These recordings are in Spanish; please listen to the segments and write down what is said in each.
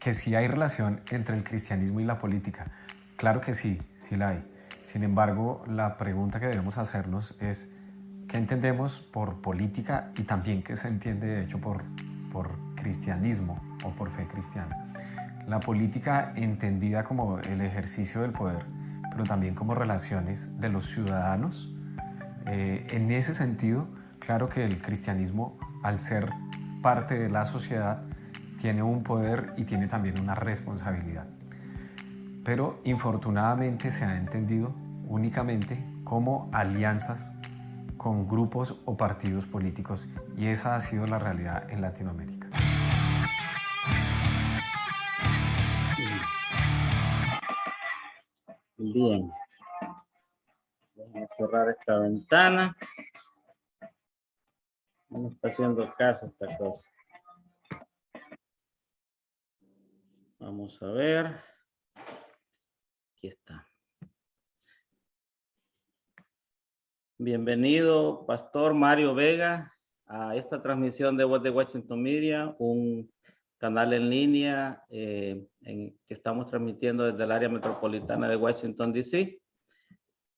que sí hay relación entre el cristianismo y la política. Claro que sí, sí la hay. Sin embargo, la pregunta que debemos hacernos es ¿qué entendemos por política y también qué se entiende de hecho por cristianismo o por fe cristiana? La política entendida como el ejercicio del poder, pero también como relaciones de los ciudadanos. En ese sentido, claro que el cristianismo, al ser parte de la sociedad, tiene un poder y tiene también una responsabilidad. Pero infortunadamente se ha entendido únicamente como alianzas con grupos o partidos políticos, y esa ha sido la realidad en Latinoamérica. Bien, vamos a cerrar esta ventana. No me está haciendo caso esta cosa. Vamos a ver. Aquí está. Bienvenido, Pastor Mario Vega, a esta transmisión de Voz de Washington Media, un canal en línea que estamos transmitiendo desde el área metropolitana de Washington, D.C.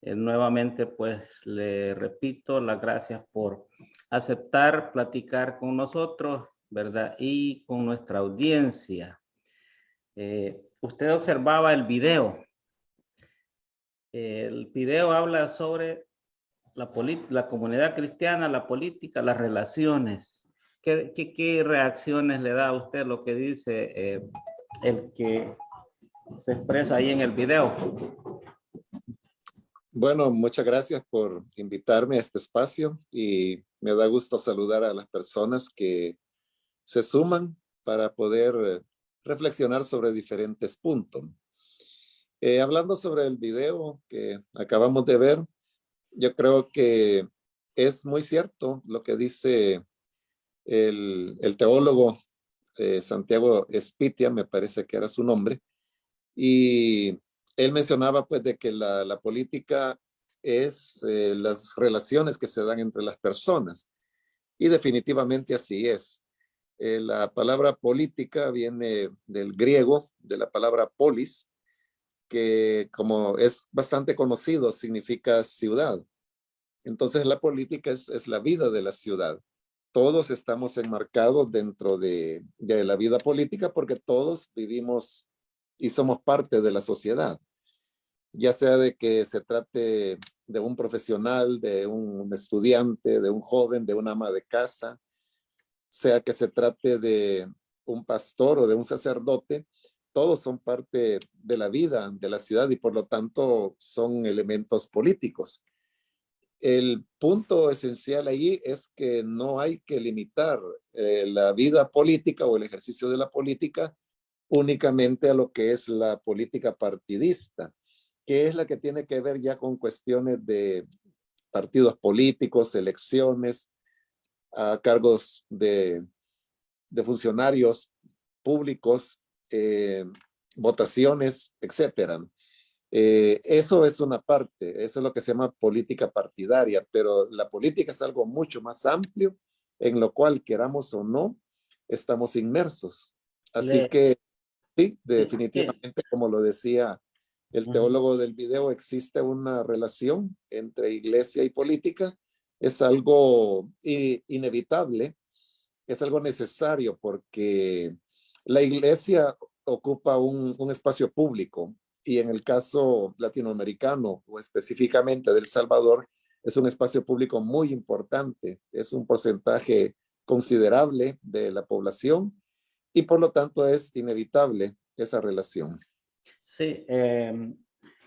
Nuevamente, pues, le repito las gracias por aceptar platicar con nosotros, ¿verdad? Y con nuestra audiencia. Usted observaba el video. El video habla sobre la comunidad cristiana, la política, las relaciones. ¿Qué reacciones le da a usted lo que dice el que se expresa ahí en el video? Bueno, muchas gracias por invitarme a este espacio y me da gusto saludar a las personas que se suman para poder reflexionar sobre diferentes puntos. Hablando sobre el video que acabamos de ver, yo creo que es muy cierto lo que dice el teólogo Santiago Espitia, me parece que era su nombre, y él mencionaba pues de que la política es las relaciones que se dan entre las personas, y definitivamente así es. La palabra política viene del griego, de la palabra polis, que como es bastante conocido, significa ciudad. Entonces la política es la vida de la ciudad. Todos estamos enmarcados dentro de la vida política porque todos vivimos y somos parte de la sociedad, ya sea de que se trate de un profesional, de un estudiante, de un joven, de una ama de casa, sea que se trate de un pastor o de un sacerdote, todos son parte de la vida de la ciudad y por lo tanto son elementos políticos. El punto esencial ahí es que no hay que limitar la vida política o el ejercicio de la política únicamente a lo que es la política partidista, que es la que tiene que ver ya con cuestiones de partidos políticos, elecciones, a cargos de funcionarios públicos, votaciones, etcétera. Eso es una parte, eso es lo que se llama política partidaria, pero la política es algo mucho más amplio en lo cual, queramos o no, estamos inmersos. Así que sí, definitivamente, como lo decía el teólogo del video, existe una relación entre iglesia y política. Es algo inevitable, es algo necesario porque la iglesia ocupa un espacio público y en el caso latinoamericano o específicamente del Salvador es un espacio público muy importante, es un porcentaje considerable de la población y por lo tanto es inevitable esa relación. Sí,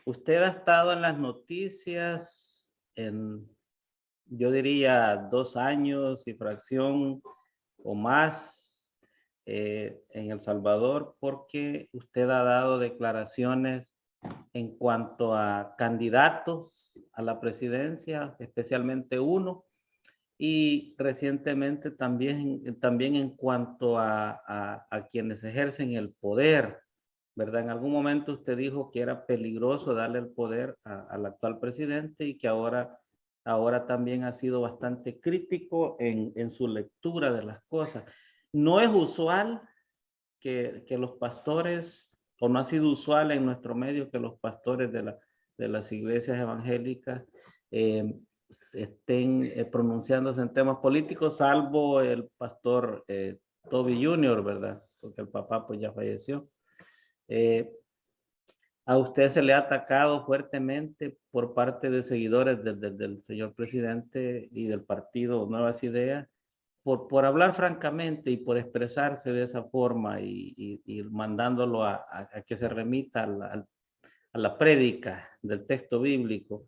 usted ha estado en las noticias en, yo diría, 2 años y fracción o más en El Salvador, porque usted ha dado declaraciones en cuanto a candidatos a la presidencia, especialmente uno, y recientemente también en cuanto a quienes ejercen el poder, ¿verdad? En algún momento usted dijo que era peligroso darle el poder al actual presidente y que ahora también ha sido bastante crítico en su lectura de las cosas. No es usual que los pastores, o no ha sido usual en nuestro medio que los pastores de las iglesias evangélicas estén pronunciándose en temas políticos, salvo el pastor Toby Jr., ¿verdad? Porque el papá pues ya falleció. A usted se le ha atacado fuertemente por parte de seguidores del señor presidente y del partido Nuevas Ideas por hablar francamente y por expresarse de esa forma y mandándolo a que se remita a la prédica del texto bíblico.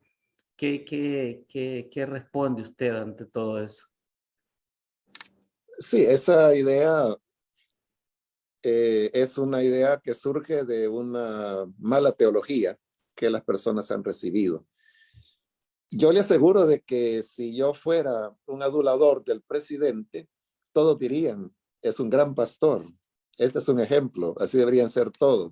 ¿Qué responde usted ante todo eso? Sí, esa idea es una idea que surge de una mala teología que las personas han recibido. Yo le aseguro de que si yo fuera un adulador del presidente, todos dirían, es un gran pastor. Este es un ejemplo, así deberían ser todos.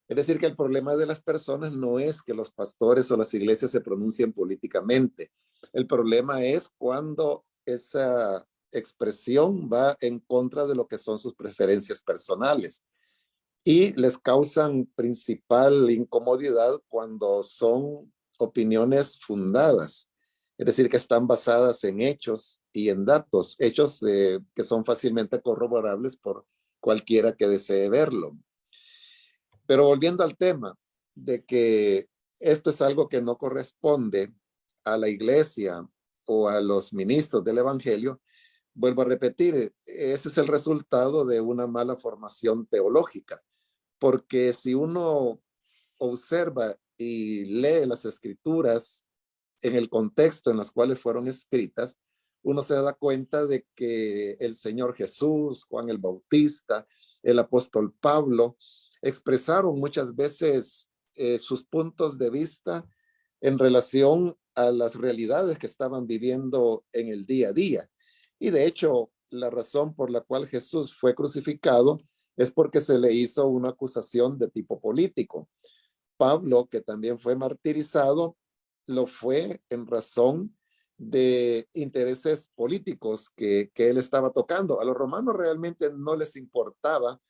Es decir, que el problema de las personas no es que los pastores o las iglesias se pronuncien políticamente. El problema es cuando esa expresión va en contra de lo que son sus preferencias personales y les causan principal incomodidad cuando son opiniones fundadas, es decir, que están basadas en hechos y en datos, hechos que son fácilmente corroborables por cualquiera que desee verlo. Pero volviendo al tema de que esto es algo que no corresponde a la iglesia o a los ministros del evangelio, vuelvo a repetir, ese es el resultado de una mala formación teológica, porque si uno observa y lee las escrituras en el contexto en las cuales fueron escritas, uno se da cuenta de que el Señor Jesús, Juan el Bautista, el apóstol Pablo, expresaron muchas veces sus puntos de vista en relación a las realidades que estaban viviendo en el día a día. Y de hecho, la razón por la cual Jesús fue crucificado es porque se le hizo una acusación de tipo político. Pablo, que también fue martirizado, lo fue en razón de intereses políticos que él estaba tocando. A los romanos realmente no les importaba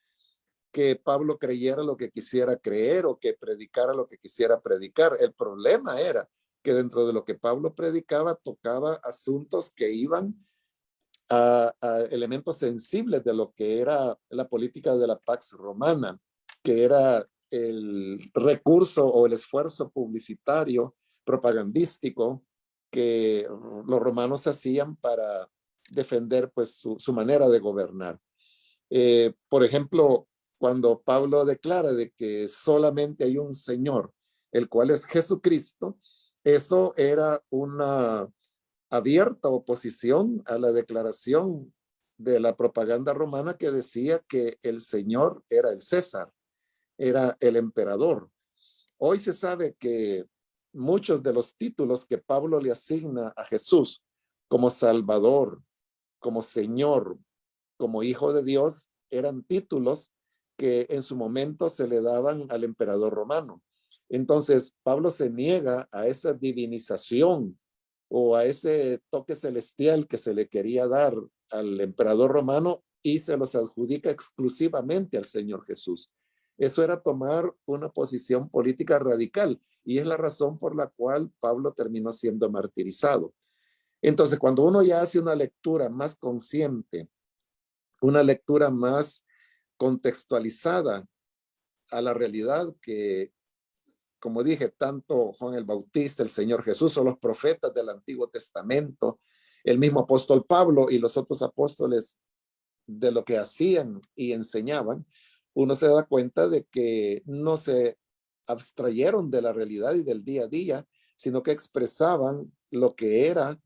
que Pablo creyera lo que quisiera creer o que predicara lo que quisiera predicar. El problema era que dentro de lo que Pablo predicaba tocaba asuntos que iban a elementos sensibles de lo que era la política de la Pax Romana, que era el recurso o el esfuerzo publicitario, propagandístico, que los romanos hacían para defender pues su manera de gobernar. Por ejemplo, cuando Pablo declara de que solamente hay un Señor, el cual es Jesucristo, eso era una abierta oposición a la declaración de la propaganda romana que decía que el Señor era el César, era el emperador. Hoy se sabe que muchos de los títulos que Pablo le asigna a Jesús como Salvador, como Señor, como Hijo de Dios, eran títulos que en su momento se le daban al emperador romano. Entonces, Pablo se niega a esa divinización o a ese toque celestial que se le quería dar al emperador romano y se los adjudica exclusivamente al Señor Jesús. Eso era tomar una posición política radical y es la razón por la cual Pablo terminó siendo martirizado. Entonces, cuando uno ya hace una lectura más consciente, una lectura más contextualizada a la realidad que, como dije, tanto Juan el Bautista, el Señor Jesús o los profetas del Antiguo Testamento, el mismo apóstol Pablo y los otros apóstoles de lo que hacían y enseñaban, uno se da cuenta de que no se abstrayeron de la realidad y del día a día, sino que expresaban lo que era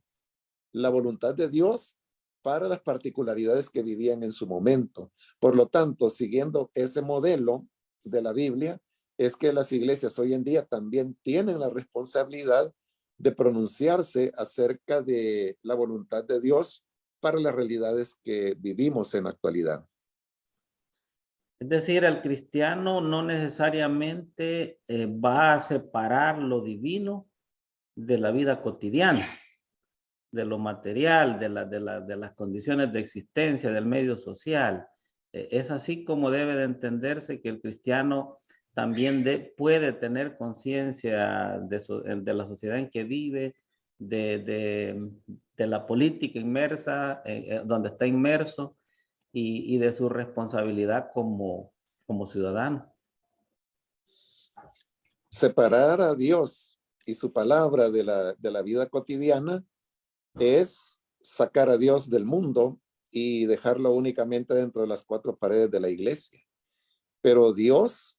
la voluntad de Dios para las particularidades que vivían en su momento. Por lo tanto, siguiendo ese modelo de la Biblia, es que las iglesias hoy en día también tienen la responsabilidad de pronunciarse acerca de la voluntad de Dios para las realidades que vivimos en la actualidad. Es decir, el cristiano no necesariamente va a separar lo divino de la vida cotidiana, de lo material, de las condiciones de existencia, del medio social. Es así como debe de entenderse que el cristiano también puede tener conciencia de la sociedad en que vive, de la política inmersa, donde está inmerso, y de su responsabilidad como ciudadano. Separar a Dios y su palabra de la vida cotidiana es sacar a Dios del mundo y dejarlo únicamente dentro de las cuatro paredes de la iglesia. Pero Dios,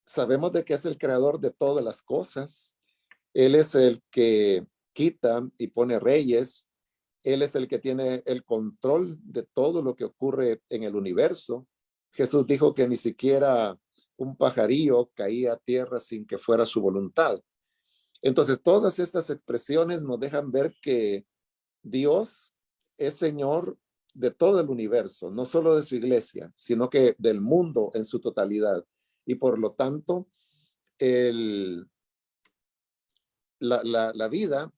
sabemos de que es el creador de todas las cosas. Él es el que quita y pone reyes. Él es el que tiene el control de todo lo que ocurre en el universo. Jesús dijo que ni siquiera un pajarillo caía a tierra sin que fuera su voluntad. Entonces, todas estas expresiones nos dejan ver que Dios es Señor de todo el universo, no solo de su iglesia, sino que del mundo en su totalidad. Y por lo tanto, la vida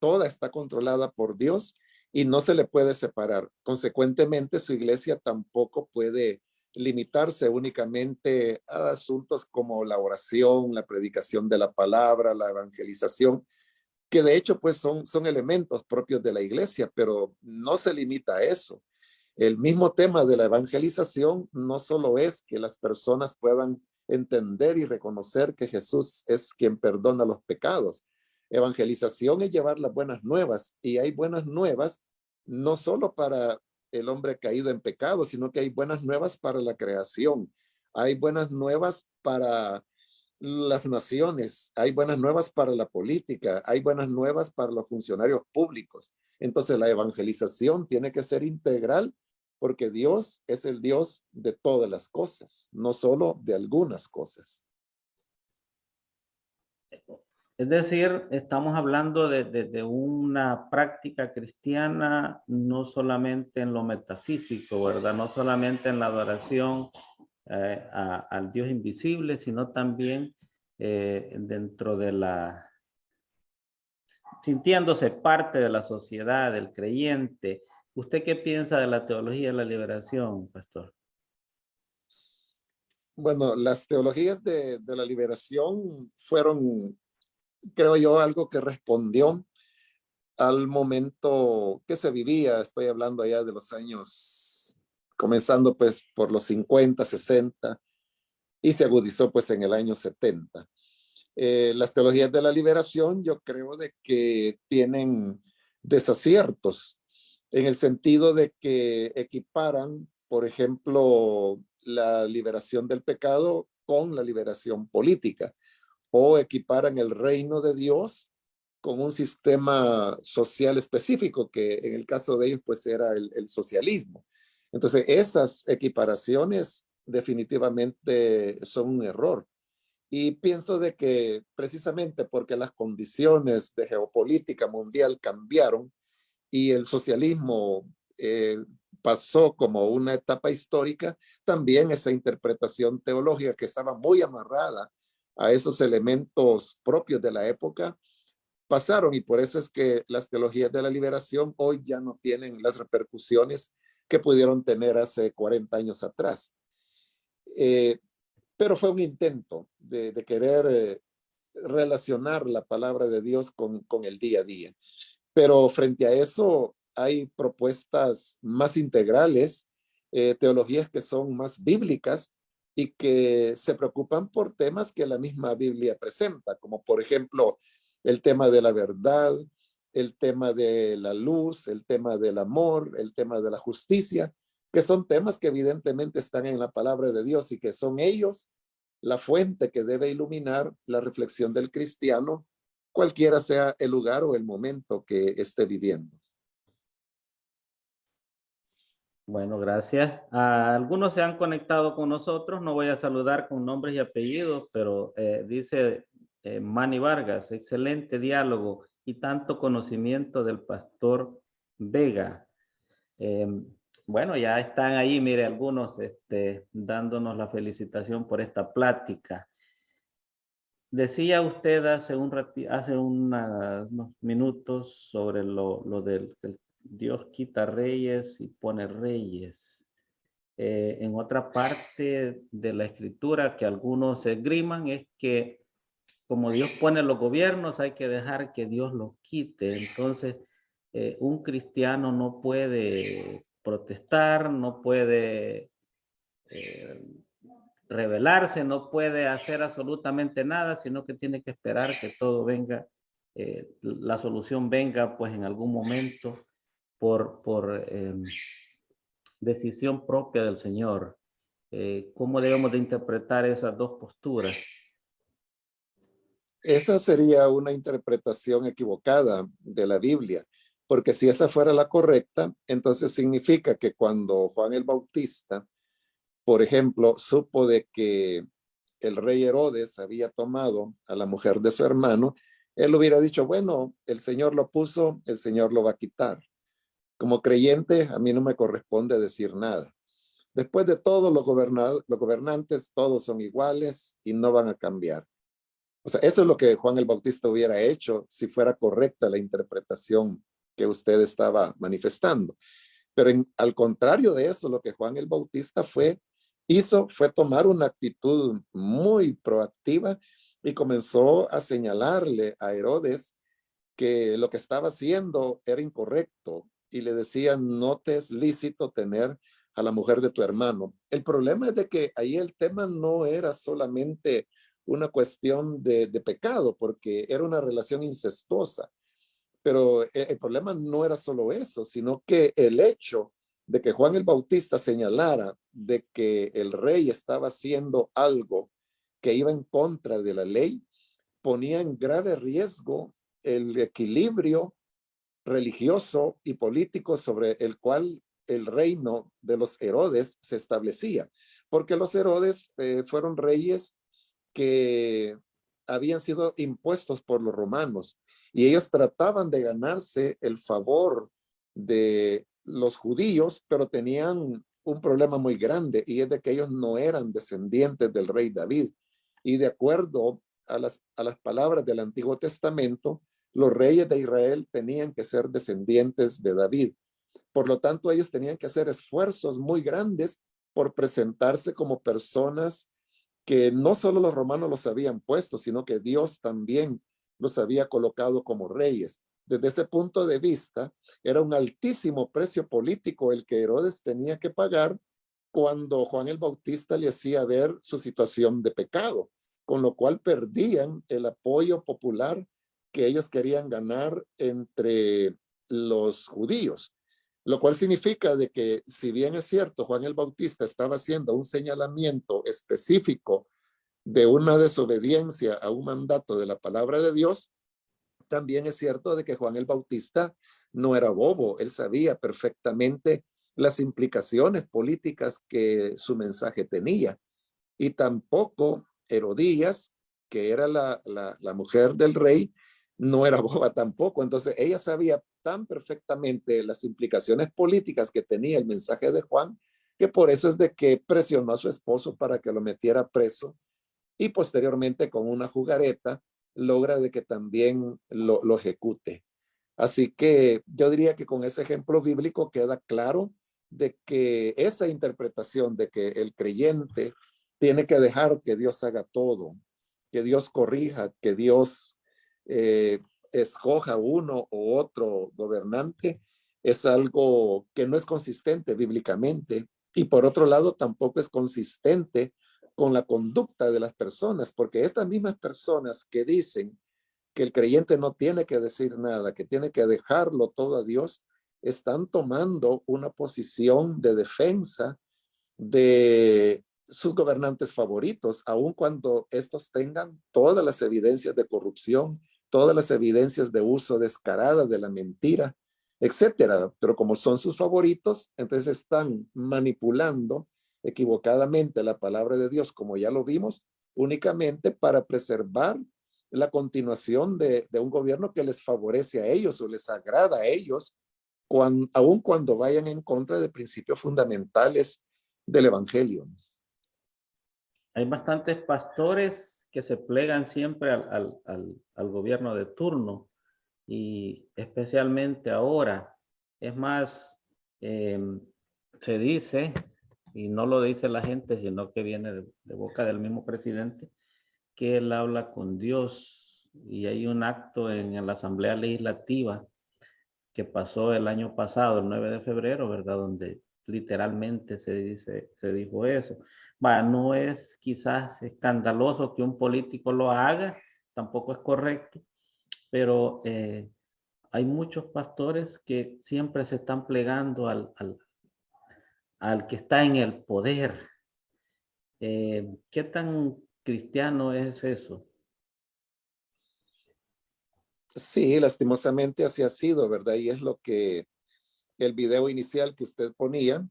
toda está controlada por Dios y no se le puede separar. Consecuentemente, su iglesia tampoco puede limitarse únicamente a asuntos como la oración, la predicación de la palabra, la evangelización, que de hecho pues son elementos propios de la iglesia, pero no se limita a eso. El mismo tema de la evangelización no solo es que las personas puedan entender y reconocer que Jesús es quien perdona los pecados. Evangelización es llevar las buenas nuevas, y hay buenas nuevas no solo para el hombre caído en pecado, sino que hay buenas nuevas para la creación. Hay buenas nuevas para las naciones, hay buenas nuevas para la política, hay buenas nuevas para los funcionarios públicos. Entonces la evangelización tiene que ser integral, porque Dios es el Dios de todas las cosas, no solo de algunas cosas. Es decir, estamos hablando de una práctica cristiana no solamente en lo metafísico, ¿verdad? No solamente en la adoración al Dios invisible, sino también dentro de sintiéndose parte de la sociedad, del creyente. ¿Usted qué piensa de la teología de la liberación, pastor? Bueno, las teologías de la liberación fueron, creo yo, algo que respondió al momento que se vivía. Estoy hablando allá de los años, comenzando pues por los 50, 60, y se agudizó pues en el año 70. Las teologías de la liberación yo creo de que tienen desaciertos, en el sentido de que equiparan, por ejemplo, la liberación del pecado con la liberación política, o equiparan el reino de Dios con un sistema social específico, que en el caso de ellos pues era el socialismo. Entonces esas equiparaciones definitivamente son un error. Y pienso de que precisamente porque las condiciones de geopolítica mundial cambiaron y el socialismo pasó como una etapa histórica, también esa interpretación teológica que estaba muy amarrada a esos elementos propios de la época pasaron, y por eso es que las teologías de la liberación hoy ya no tienen las repercusiones que pudieron tener hace 40 años atrás. Pero fue un intento de querer relacionar la palabra de Dios con el día a día. Pero frente a eso hay propuestas más integrales, teologías que son más bíblicas y que se preocupan por temas que la misma Biblia presenta, como por ejemplo el tema de la verdad, el tema de la luz, el tema del amor, el tema de la justicia, que son temas que evidentemente están en la palabra de Dios y que son ellos la fuente que debe iluminar la reflexión del cristiano, cualquiera sea el lugar o el momento que esté viviendo. Bueno, gracias. Algunos se han conectado con nosotros. No voy a saludar con nombres y apellidos, pero dice Manny Vargas, excelente diálogo y tanto conocimiento del pastor Vega. Bueno, ya están ahí, mire, algunos dándonos la felicitación por esta plática. Decía usted hace unos minutos sobre lo del que Dios quita reyes y pone reyes. En otra parte de la escritura que algunos esgriman es que como Dios pone los gobiernos, hay que dejar que Dios los quite. Entonces, un cristiano no puede protestar, no puede eh, rebelarse, no puede hacer absolutamente nada, sino que tiene que esperar que todo venga, la solución venga pues en algún momento por decisión propia del Señor. ¿Cómo debemos de interpretar esas dos posturas? Esa sería una interpretación equivocada de la Biblia, porque si esa fuera la correcta, entonces significa que cuando Juan el Bautista, por ejemplo, supo de que el rey Herodes había tomado a la mujer de su hermano, él hubiera dicho, bueno, el Señor lo puso, el Señor lo va a quitar. Como creyente, a mí no me corresponde decir nada. Después de todo, los gobernantes todos son iguales y no van a cambiar. O sea, eso es lo que Juan el Bautista hubiera hecho si fuera correcta la interpretación que usted estaba manifestando. Pero al contrario de eso, lo que Juan el Bautista hizo fue tomar una actitud muy proactiva y comenzó a señalarle a Herodes que lo que estaba haciendo era incorrecto y le decía, no te es lícito tener a la mujer de tu hermano. El problema es de que ahí el tema no era solamente una cuestión de pecado, porque era una relación incestuosa. Pero el problema no era solo eso, sino que el hecho de que Juan el Bautista señalara de que el rey estaba haciendo algo que iba en contra de la ley, ponía en grave riesgo el equilibrio religioso y político sobre el cual el reino de los Herodes se establecía, porque los Herodes fueron reyes que habían sido impuestos por los romanos y ellos trataban de ganarse el favor de los judíos, pero tenían un problema muy grande y es de que ellos no eran descendientes del rey David. Y de acuerdo a las palabras del Antiguo Testamento, los reyes de Israel tenían que ser descendientes de David. Por lo tanto, ellos tenían que hacer esfuerzos muy grandes por presentarse como personas que no solo los romanos los habían puesto, sino que Dios también los había colocado como reyes. Desde ese punto de vista, era un altísimo precio político el que Herodes tenía que pagar cuando Juan el Bautista le hacía ver su situación de pecado, con lo cual perdían el apoyo popular que ellos querían ganar entre los judíos. Lo cual significa de que si bien es cierto, Juan el Bautista estaba haciendo un señalamiento específico de una desobediencia a un mandato de la palabra de Dios, también es cierto de que Juan el Bautista no era bobo, él sabía perfectamente las implicaciones políticas que su mensaje tenía. Y tampoco Herodías, que era la mujer del rey, no era boba tampoco. Entonces ella sabía tan perfectamente las implicaciones políticas que tenía el mensaje de Juan, que por eso es de que presionó a su esposo para que lo metiera preso y posteriormente con una jugareta logra de que también lo ejecute. Así que yo diría que con ese ejemplo bíblico queda claro de que esa interpretación de que el creyente tiene que dejar que Dios haga todo, que Dios corrija, que Dios eh, escoja uno u otro gobernante, es algo que no es consistente bíblicamente y por otro lado tampoco es consistente con la conducta de las personas, porque estas mismas personas que dicen que el creyente no tiene que decir nada, que tiene que dejarlo todo a Dios, están tomando una posición de defensa de sus gobernantes favoritos, aun cuando estos tengan todas las evidencias de corrupción, todas las evidencias de uso descarada de la mentira, etcétera. Pero como son sus favoritos, entonces están manipulando equivocadamente la palabra de Dios, como ya lo vimos, únicamente para preservar la continuación de un gobierno que les favorece a ellos o les agrada a ellos, aun cuando vayan en contra de principios fundamentales del Evangelio. Hay bastantes pastores que se plegan siempre al gobierno de turno y especialmente ahora. Es más, se dice y no lo dice la gente, sino que viene de boca del mismo presidente, que él habla con Dios. Y hay un acto en la Asamblea Legislativa que pasó el año pasado, el 9 de febrero, ¿verdad? Donde literalmente se dijo eso. No es quizás escandaloso que un político lo haga, tampoco es correcto, pero hay muchos pastores que siempre se están plegando al que está en el poder. ¿Qué tan cristiano es eso? Sí, lastimosamente así ha sido, ¿verdad? Y es lo que el video inicial que usted ponía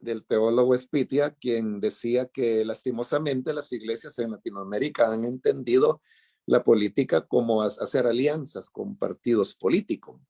del teólogo Spitia, quien decía que lastimosamente las iglesias en Latinoamérica han entendido la política como hacer alianzas con partidos políticos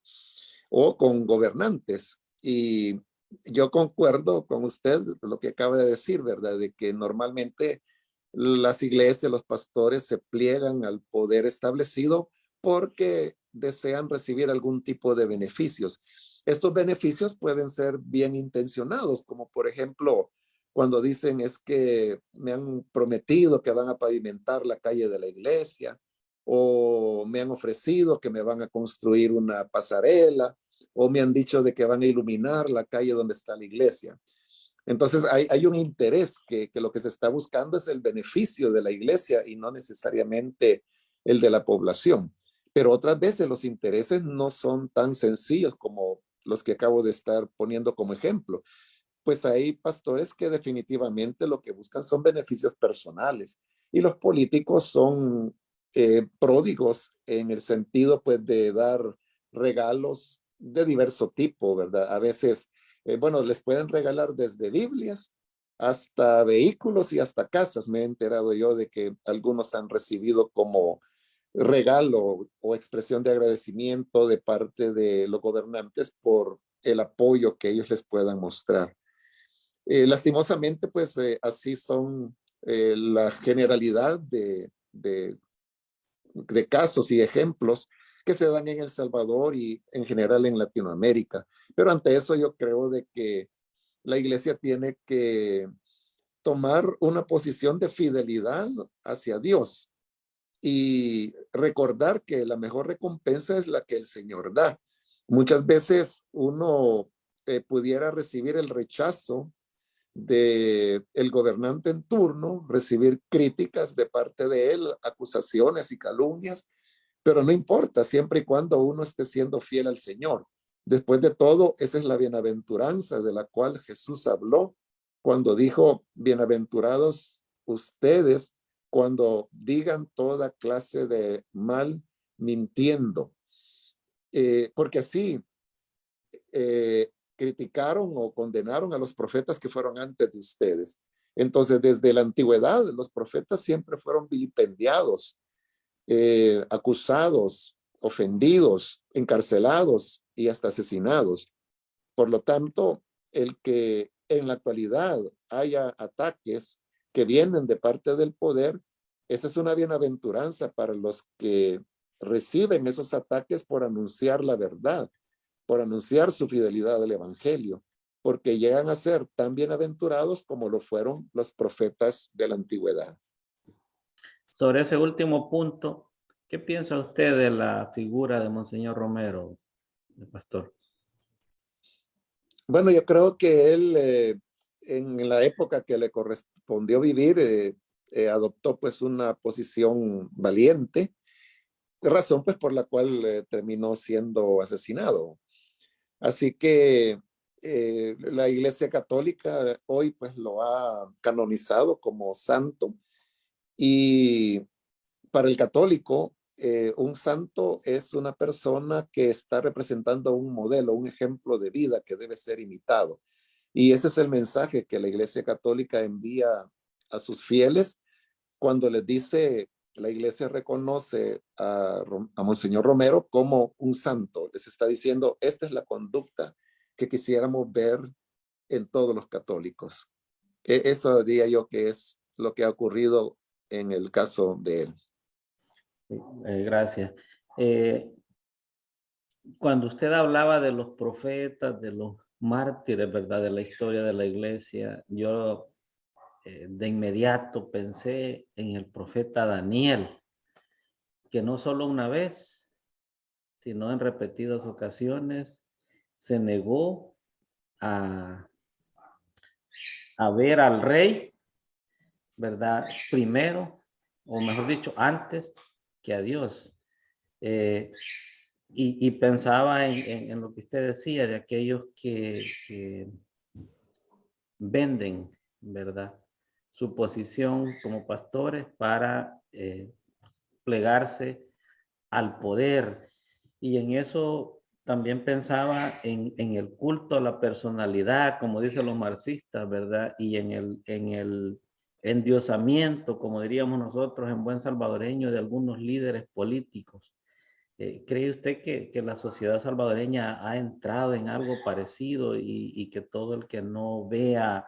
o con gobernantes. Y yo concuerdo con usted lo que acaba de decir, ¿verdad? De que normalmente las iglesias, los pastores se pliegan al poder establecido porque desean recibir algún tipo de beneficios. Estos beneficios pueden ser bien intencionados, como por ejemplo, cuando dicen es que me han prometido que van a pavimentar la calle de la iglesia, o me han ofrecido que me van a construir una pasarela, o me han dicho de que van a iluminar la calle donde está la iglesia. Entonces hay un interés que lo que se está buscando es el beneficio de la iglesia y no necesariamente el de la población. Pero otras veces los intereses no son tan sencillos como los que acabo de estar poniendo como ejemplo. Pues hay pastores que definitivamente lo que buscan son beneficios personales y los políticos son pródigos en el sentido pues de dar regalos de diverso tipo, ¿verdad? A veces, bueno, les pueden regalar desde Biblias hasta vehículos y hasta casas. Me he enterado yo de que algunos han recibido como regalo o expresión de agradecimiento de parte de los gobernantes por el apoyo que ellos les puedan mostrar. Lastimosamente, pues así son la generalidad de casos y ejemplos que se dan en El Salvador y en general en Latinoamérica. Pero ante eso yo creo de que la iglesia tiene que tomar una posición de fidelidad hacia Dios y recordar que la mejor recompensa es la que el Señor da. Muchas veces uno pudiera recibir el rechazo de el gobernante en turno, recibir críticas de parte de él, acusaciones y calumnias, pero no importa, siempre y cuando uno esté siendo fiel al Señor. Después de todo, esa es la bienaventuranza de la cual Jesús habló cuando dijo, bienaventurados ustedes cuando digan toda clase de mal mintiendo, porque así criticaron o condenaron a los profetas que fueron antes de ustedes. Entonces, desde la antigüedad, los profetas siempre fueron vilipendiados, acusados, ofendidos, encarcelados y hasta asesinados. Por lo tanto, el que en la actualidad haya ataques que vienen de parte del poder, esa es una bienaventuranza para los que reciben esos ataques por anunciar la verdad, por anunciar su fidelidad al evangelio, porque llegan a ser tan bienaventurados como lo fueron los profetas de la antigüedad. Sobre ese último punto, ¿qué piensa usted de la figura de Monseñor Romero, el pastor? Bueno, yo creo que él en la época que le correspondió vivir adoptó pues una posición valiente, razón pues por la cual terminó siendo asesinado. Así que la Iglesia Católica hoy pues lo ha canonizado como santo y para el católico un santo es una persona que está representando un modelo, un ejemplo de vida que debe ser imitado. Y ese es el mensaje que la Iglesia Católica envía a sus fieles cuando les dice, la Iglesia reconoce a Monseñor Romero como un santo. Les está diciendo, esta es la conducta que quisiéramos ver en todos los católicos. Eso diría yo que es lo que ha ocurrido en el caso de él. Gracias. Cuando usted hablaba de los profetas, de los mártires, ¿verdad? De la historia de la iglesia, yo de inmediato pensé en el profeta Daniel, que no solo una vez, sino en repetidas ocasiones, se negó a, a ver al rey, ¿verdad? Primero, o mejor dicho, antes que a Dios. Eh, y pensaba en lo que usted decía de aquellos que venden, ¿verdad? Su posición como pastores para plegarse al poder. Y en eso también pensaba en el culto a la personalidad, como dicen los marxistas, ¿verdad? Y en el endiosamiento, como diríamos nosotros en buen salvadoreño, de algunos líderes políticos. ¿Cree usted que la sociedad salvadoreña ha entrado en algo parecido y que todo el que no vea,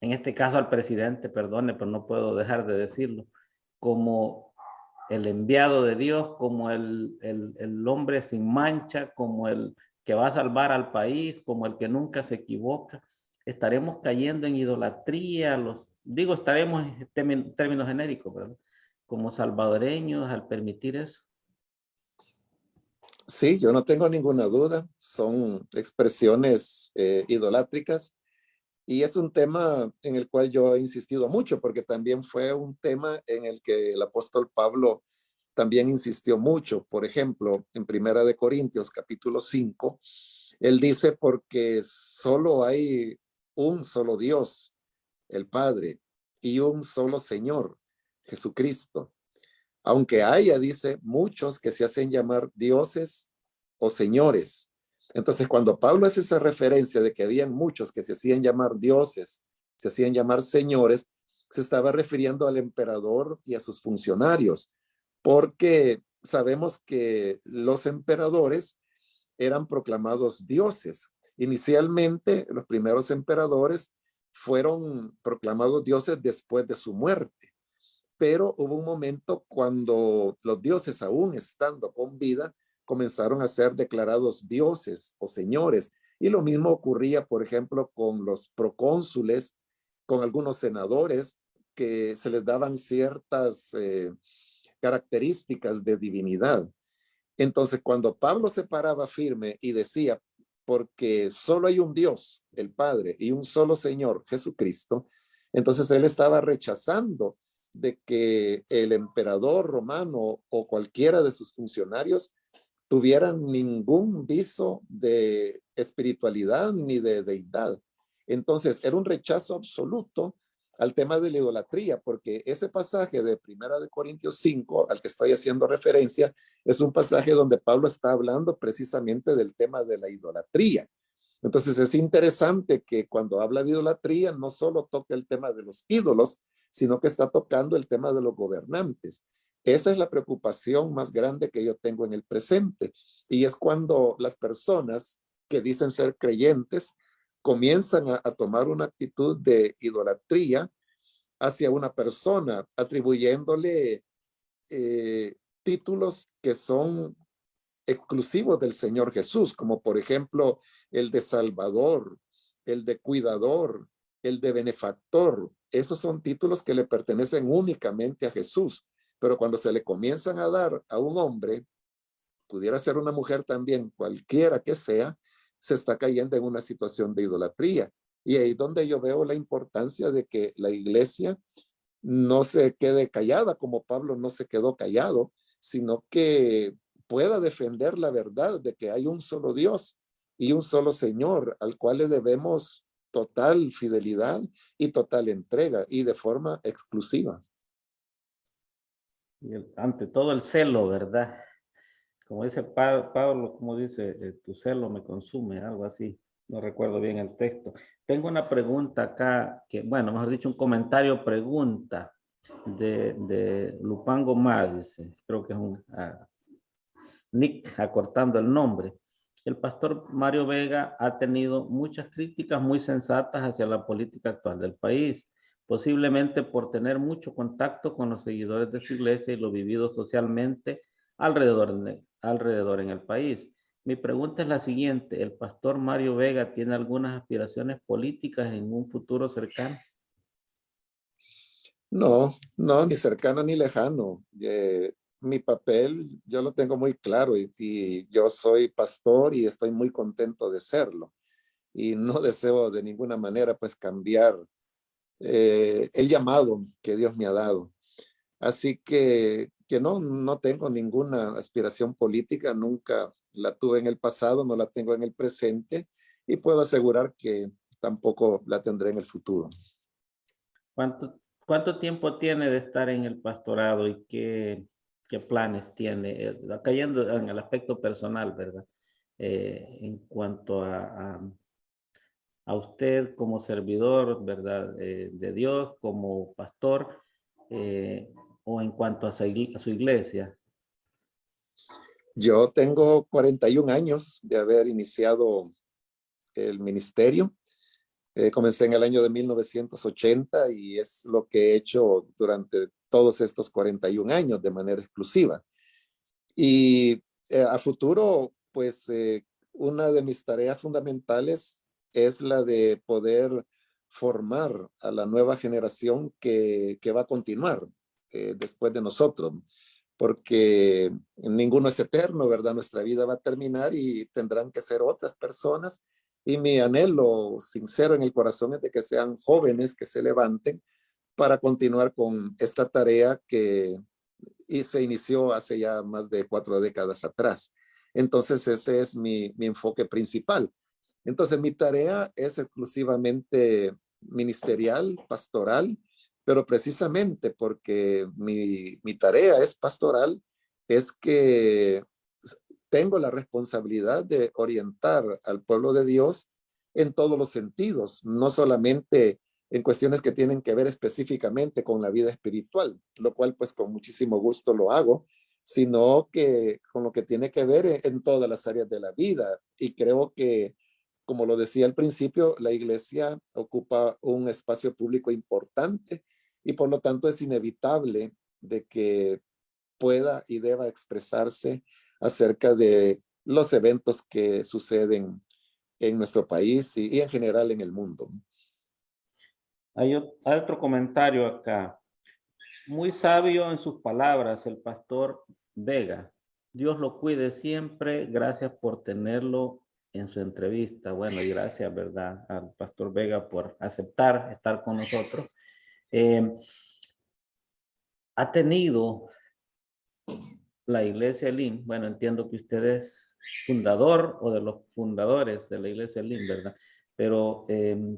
en este caso al presidente, perdone, pero no puedo dejar de decirlo, como el enviado de Dios, como el hombre sin mancha, como el que va a salvar al país, como el que nunca se equivoca? Estaremos cayendo en idolatría, digo, estaremos en términos genéricos, ¿verdad? Como salvadoreños al permitir eso. Sí, yo no tengo ninguna duda. Son expresiones idolátricas y es un tema en el cual yo he insistido mucho porque también fue un tema en el que el apóstol Pablo también insistió mucho. Por ejemplo, en Primera de Corintios, capítulo 5, él dice, porque solo hay un solo Dios, el Padre, y un solo Señor, Jesucristo. Aunque haya, dice, muchos que se hacen llamar dioses o señores. Entonces, cuando Pablo hace esa referencia de que habían muchos que se hacían llamar dioses, se hacían llamar señores, se estaba refiriendo al emperador y a sus funcionarios, porque sabemos que los emperadores eran proclamados dioses. Inicialmente, los primeros emperadores fueron proclamados dioses después de su muerte, pero hubo un momento cuando los dioses, aún estando con vida, comenzaron a ser declarados dioses o señores. Y lo mismo ocurría, por ejemplo, con los procónsules, con algunos senadores que se les daban ciertas características de divinidad. Entonces, cuando Pablo se paraba firme y decía, porque solo hay un Dios, el Padre, y un solo Señor, Jesucristo, entonces él estaba rechazando de que el emperador romano o cualquiera de sus funcionarios tuvieran ningún viso de espiritualidad ni de deidad. Entonces, era un rechazo absoluto al tema de la idolatría, porque ese pasaje de Primera de Corintios 5, al que estoy haciendo referencia, es un pasaje donde Pablo está hablando precisamente del tema de la idolatría. Entonces es interesante que cuando habla de idolatría no solo toca el tema de los ídolos, sino que está tocando el tema de los gobernantes. Esa es la preocupación más grande que yo tengo en el presente. Y es cuando las personas que dicen ser creyentes comienzan a tomar una actitud de idolatría hacia una persona, atribuyéndole títulos que son exclusivos del Señor Jesús, como por ejemplo el de Salvador, el de Cuidador, el de Benefactor. Esos son títulos que le pertenecen únicamente a Jesús, pero cuando se le comienzan a dar a un hombre, pudiera ser una mujer también, cualquiera que sea, se está cayendo en una situación de idolatría. Y ahí es donde yo veo la importancia de que la iglesia no se quede callada como Pablo no se quedó callado, sino que pueda defender la verdad de que hay un solo Dios y un solo Señor al cual le debemos total fidelidad y total entrega y de forma exclusiva. Y ante todo el celo, ¿verdad? Como dice Pablo, como dice, tu celo me consume, algo así. No recuerdo bien el texto. Tengo una pregunta acá, que, bueno, mejor dicho, un comentario, pregunta de Lupango Má, dice, creo que es un Nick, acortando el nombre. El pastor Mario Vega ha tenido muchas críticas muy sensatas hacia la política actual del país, posiblemente por tener mucho contacto con los seguidores de su iglesia y lo vivido socialmente alrededor en el país. Mi pregunta es la siguiente. ¿El pastor Mario Vega tiene algunas aspiraciones políticas en un futuro cercano? No, no, ni cercano ni lejano. Mi papel yo lo tengo muy claro y yo soy pastor y estoy muy contento de serlo. Y no deseo de ninguna manera pues cambiar el llamado que Dios me ha dado. Así que no, no tengo ninguna aspiración política, nunca la tuve en el pasado, no la tengo en el presente y puedo asegurar que tampoco la tendré en el futuro. ¿Cuánto tiempo tiene de estar en el pastorado y qué planes tiene? Cayendo en el aspecto personal, ¿verdad? En cuanto a usted como servidor, ¿verdad? De Dios, como pastor, eh, o en cuanto a su iglesia. Yo tengo 41 años de haber iniciado el ministerio. Comencé en el año de 1980 y es lo que he hecho durante todos estos 41 años de manera exclusiva. Y a futuro, pues una de mis tareas fundamentales es la de poder formar a la nueva generación que va a continuar después de nosotros, porque ninguno es eterno, ¿verdad? Nuestra vida va a terminar y tendrán que ser otras personas. Y mi anhelo sincero en el corazón es de que sean jóvenes que se levanten para continuar con esta tarea que y se inició hace ya más de 4 décadas atrás. Entonces ese es mi enfoque principal. Entonces mi tarea es exclusivamente ministerial, pastoral, pero precisamente porque mi tarea es pastoral, es que tengo la responsabilidad de orientar al pueblo de Dios en todos los sentidos, no solamente en cuestiones que tienen que ver específicamente con la vida espiritual, lo cual pues con muchísimo gusto lo hago, sino que con lo que tiene que ver en todas las áreas de la vida. Y creo que, como lo decía al principio, la iglesia ocupa un espacio público importante y por lo tanto es inevitable de que pueda y deba expresarse acerca de los eventos que suceden en nuestro país y en general en el mundo. Hay otro comentario acá. Muy sabio en sus palabras, el pastor Vega. Dios lo cuide siempre. Gracias por tenerlo en su entrevista. Bueno, y gracias, ¿verdad?, al pastor Vega por aceptar estar con nosotros. Ha tenido la iglesia Elim, bueno, entiendo que usted es fundador o de los fundadores de la iglesia Elim, ¿verdad? Pero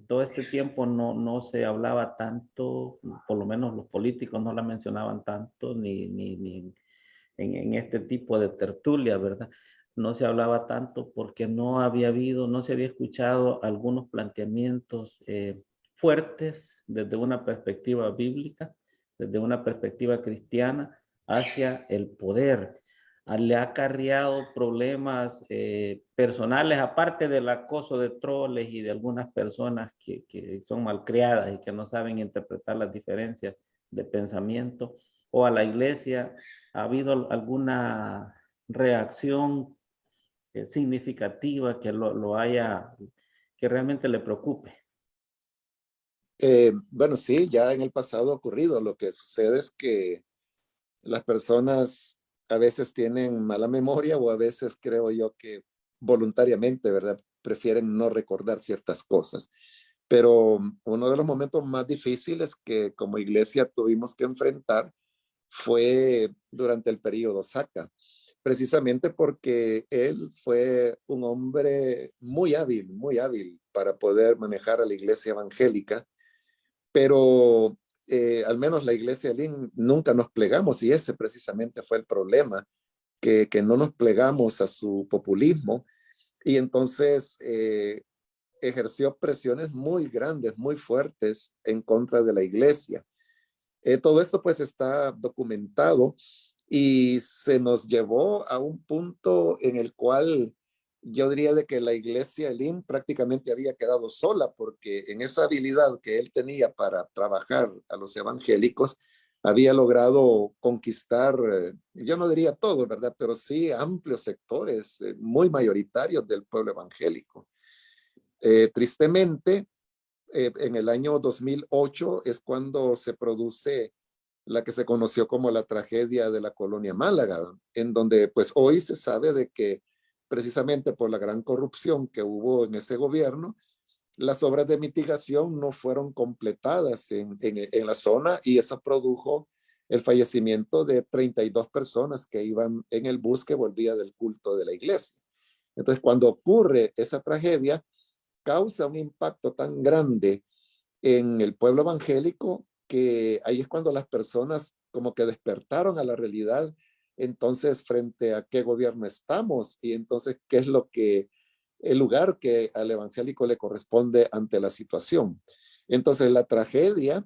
todo este tiempo no se hablaba tanto, por lo menos los políticos no la mencionaban tanto, ni en este tipo de tertulia, ¿verdad? No se hablaba tanto porque no se había escuchado algunos planteamientos fuertes desde una perspectiva bíblica, desde una perspectiva cristiana, hacia el poder. Le ha acarreado problemas personales, aparte del acoso de troles y de algunas personas que son malcriadas y que no saben interpretar las diferencias de pensamiento, o a la iglesia. ¿Ha habido alguna reacción significativa que que realmente le preocupe? Bueno, sí, ya en el pasado ha ocurrido. Lo que sucede es que las personas a veces tienen mala memoria o a veces creo yo que voluntariamente, ¿verdad? Prefieren no recordar ciertas cosas. Pero uno de los momentos más difíciles que como iglesia tuvimos que enfrentar fue durante el periodo Saca, precisamente porque él fue un hombre muy hábil para poder manejar a la iglesia evangélica, pero al menos la iglesia Lin nunca nos plegamos y ese precisamente fue el problema, que no nos plegamos a su populismo y entonces ejerció presiones muy grandes, muy fuertes en contra de la iglesia. Todo esto pues está documentado y se nos llevó a un punto en el cual yo diría de que la iglesia Elim prácticamente había quedado sola porque en esa habilidad que él tenía para trabajar a los evangélicos, había logrado conquistar, yo no diría todo, ¿verdad? Pero sí amplios sectores muy mayoritarios del pueblo evangélico. Tristemente, en el año 2008 es cuando se produce la que se conoció como la tragedia de la colonia Málaga, en donde pues hoy se sabe de que precisamente por la gran corrupción que hubo en ese gobierno, las obras de mitigación no fueron completadas en la zona y eso produjo el fallecimiento de 32 personas que iban en el bus que volvía del culto de la iglesia. Entonces, cuando ocurre esa tragedia, causa un impacto tan grande en el pueblo evangélico que ahí es cuando las personas como que despertaron a la realidad, entonces frente a qué gobierno estamos y entonces qué es lo que el lugar que al evangélico le corresponde ante la situación. Entonces la tragedia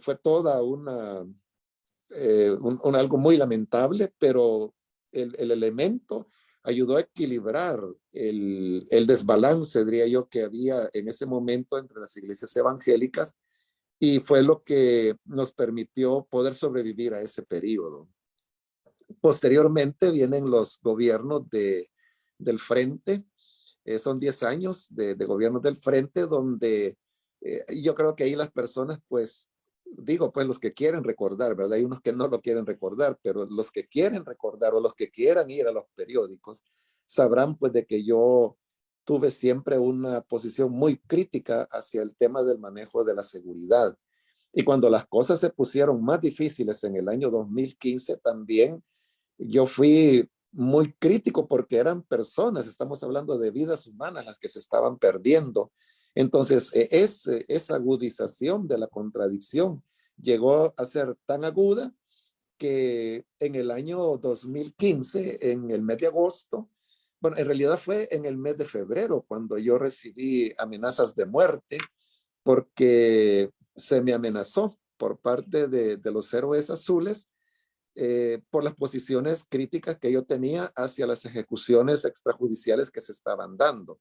fue toda algo muy lamentable, pero el elemento ayudó a equilibrar el desbalance, diría yo, que había en ese momento entre las iglesias evangélicas y fue lo que nos permitió poder sobrevivir a ese periodo. Posteriormente vienen los gobiernos del Frente, son 10 años de gobiernos del Frente donde yo creo que ahí las personas pues digo, pues los que quieren recordar, ¿verdad? Hay unos que no lo quieren recordar, pero los que quieren recordar o los que quieran ir a los periódicos sabrán pues de que yo tuve siempre una posición muy crítica hacia el tema del manejo de la seguridad. Y cuando las cosas se pusieron más difíciles en el año 2015, también yo fui muy crítico porque eran personas, estamos hablando de vidas humanas las que se estaban perdiendo. Entonces, esa agudización de la contradicción llegó a ser tan aguda que en el año 2015, en el mes de agosto, bueno, en realidad fue en el mes de febrero cuando yo recibí amenazas de muerte porque se me amenazó por parte de los héroes azules por las posiciones críticas que yo tenía hacia las ejecuciones extrajudiciales que se estaban dando.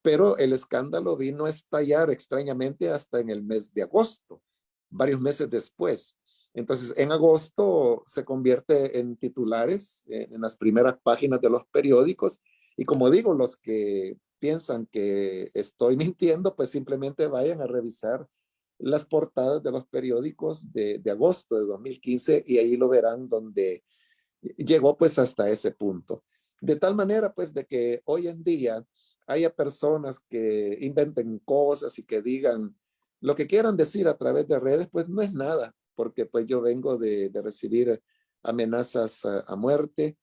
Pero el escándalo vino a estallar extrañamente hasta en el mes de agosto, varios meses después. Entonces, en agosto se convierte en titulares en las primeras páginas de los periódicos y como digo, los que piensan que estoy mintiendo, pues simplemente vayan a revisar las portadas de los periódicos de agosto de 2015 y ahí lo verán donde llegó pues hasta ese punto. De tal manera pues de que hoy en día haya personas que inventen cosas y que digan lo que quieran decir a través de redes, pues no es nada, porque pues yo vengo de recibir amenazas a muerte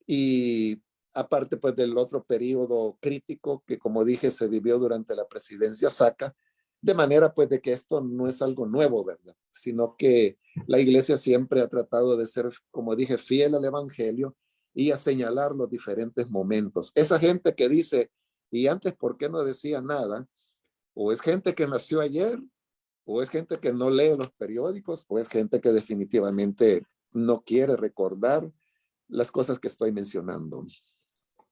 y aparte pues del otro periodo crítico que como dije se vivió durante la presidencia Saca, de manera pues de que esto no es algo nuevo, ¿verdad? Sino que la iglesia siempre ha tratado de ser, como dije, fiel al evangelio y a señalar los diferentes momentos. Esa gente que dice, y antes, ¿por qué no decía nada? O es gente que nació ayer, o es gente que no lee los periódicos, o es gente que definitivamente no quiere recordar las cosas que estoy mencionando.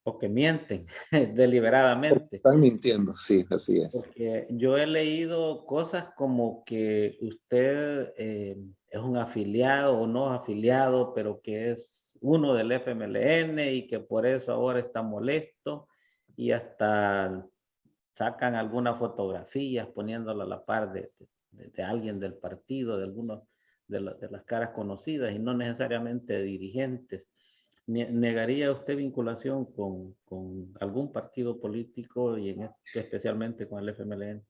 O que mienten deliberadamente. Están mintiendo, sí, así es. Porque yo he leído cosas como que usted es un afiliado o no afiliado, pero que es uno del FMLN y que por eso ahora está molesto y hasta sacan algunas fotografías poniéndola a la par de alguien del partido, de algunos de las caras conocidas y no necesariamente de dirigentes. ¿Negaría usted vinculación con algún partido político y especialmente con el FMLN?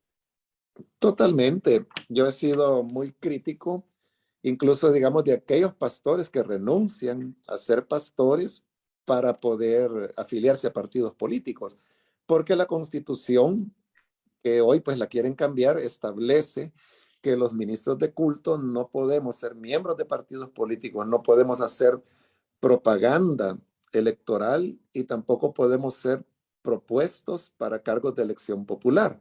Totalmente. Yo he sido muy crítico, incluso digamos de aquellos pastores que renuncian a ser pastores para poder afiliarse a partidos políticos, porque la Constitución que hoy pues la quieren cambiar establece que los ministros de culto no podemos ser miembros de partidos políticos, no podemos hacer propaganda electoral y tampoco podemos ser propuestos para cargos de elección popular.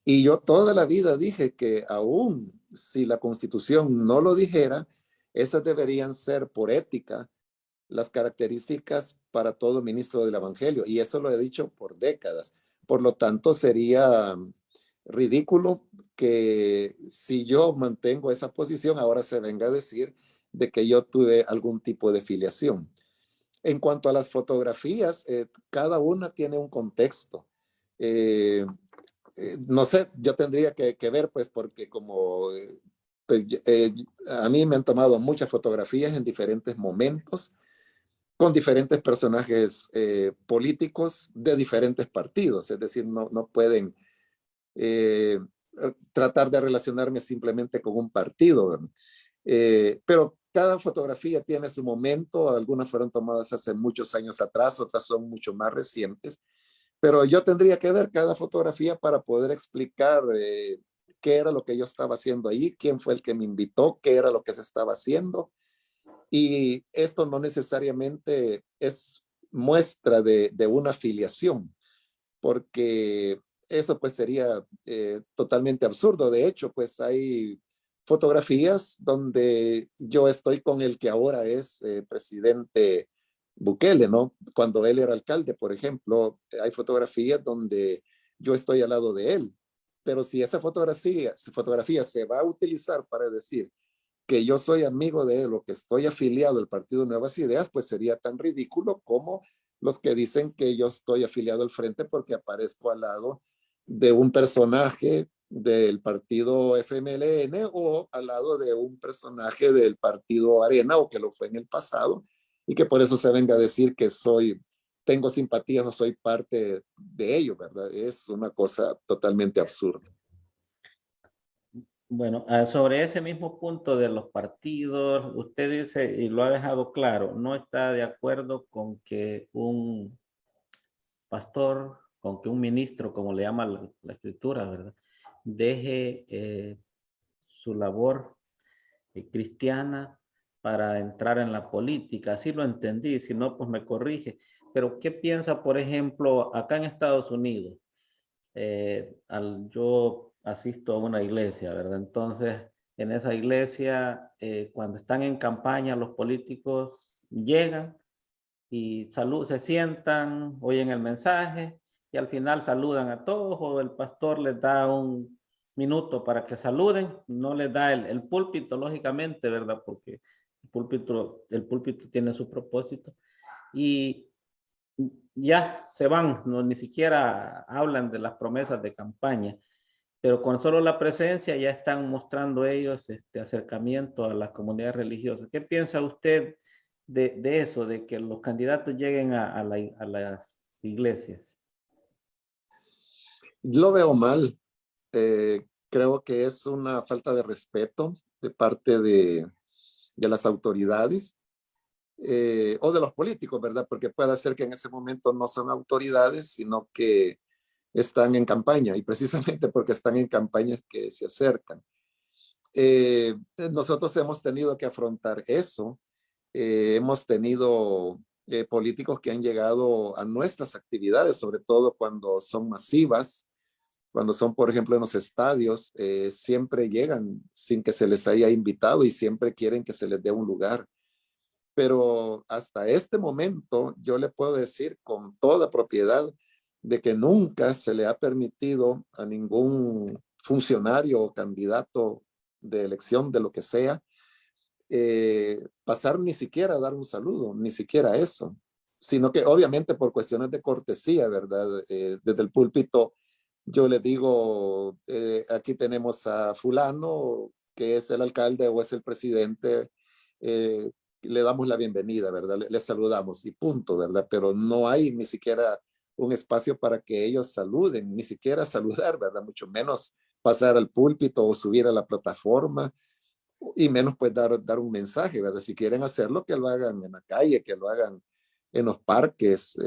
Y yo toda la vida dije que aún si la Constitución no lo dijera, esas deberían ser por ética las características para todo ministro del Evangelio. Y eso lo he dicho por décadas. Por lo tanto, sería ridículo que si yo mantengo esa posición, ahora se venga a decir de que yo tuve algún tipo de filiación. En cuanto a las fotografías, cada una tiene un contexto. Eh, no sé, yo tendría que ver, pues, porque como pues, a mí me han tomado muchas fotografías en diferentes momentos, con diferentes personajes políticos de diferentes partidos, es decir, no pueden eh, tratar de relacionarme simplemente con un partido. Pero cada fotografía tiene su momento, algunas fueron tomadas hace muchos años atrás, otras son mucho más recientes, pero yo tendría que ver cada fotografía para poder explicar qué era lo que yo estaba haciendo ahí, quién fue el que me invitó, qué era lo que se estaba haciendo. Y esto no necesariamente es muestra de una afiliación, porque eso pues sería totalmente absurdo. De hecho, pues hay fotografías donde yo estoy con el que ahora es presidente Bukele, ¿no? Cuando él era alcalde, por ejemplo, hay fotografías donde yo estoy al lado de él. Pero si esa fotografía se va a utilizar para decir que yo soy amigo de él o que estoy afiliado al Partido Nuevas Ideas, pues sería tan ridículo como los que dicen que yo estoy afiliado al Frente porque aparezco al lado de un personaje del partido FMLN o al lado de un personaje del partido Arena o que lo fue en el pasado y que por eso se venga a decir que tengo simpatía, no soy parte de ello, ¿verdad? Es una cosa totalmente absurda. Bueno, sobre ese mismo punto de los partidos, usted dice, y lo ha dejado claro, no está de acuerdo con que un pastor, con que un ministro, como le llama la escritura, ¿verdad? Deje su labor cristiana para entrar en la política. Así lo entendí, si no, pues me corrige. Pero, ¿qué piensa, por ejemplo, acá en Estados Unidos? Yo asisto a una iglesia, ¿verdad? Entonces, en esa iglesia, cuando están en campaña, los políticos llegan y se sientan, oyen el mensaje y al final saludan a todos o el pastor les da un minuto para que saluden, no les da el púlpito, lógicamente, ¿verdad? Porque el púlpito tiene su propósito y ya se van, no, ni siquiera hablan de las promesas de campaña, pero con solo la presencia ya están mostrando ellos este acercamiento a las comunidades religiosas. ¿Qué piensa usted de eso, de que los candidatos lleguen a las iglesias? Lo veo mal. Creo que es una falta de respeto de parte de las autoridades o de los políticos, ¿verdad? Porque puede ser que en ese momento no son autoridades, sino que están en campaña y precisamente porque están en campañas que se acercan. Nosotros hemos tenido que afrontar eso. Hemos tenido políticos que han llegado a nuestras actividades, sobre todo cuando son masivas, cuando son, por ejemplo, en los estadios, siempre llegan sin que se les haya invitado y siempre quieren que se les dé un lugar. Pero hasta este momento yo le puedo decir con toda propiedad de que nunca se le ha permitido a ningún funcionario o candidato de elección de lo que sea pasar ni siquiera a dar un saludo, ni siquiera eso, sino que obviamente por cuestiones de cortesía, ¿verdad? Desde el púlpito yo le digo, aquí tenemos a fulano, que es el alcalde o es el presidente, le damos la bienvenida, ¿verdad? Le saludamos y punto, ¿verdad? Pero no hay ni siquiera un espacio para que ellos saluden, ni siquiera saludar, ¿verdad? Mucho menos pasar al púlpito o subir a la plataforma y menos pues dar un mensaje, ¿verdad? Si quieren hacerlo, que lo hagan en la calle, que lo hagan en los parques,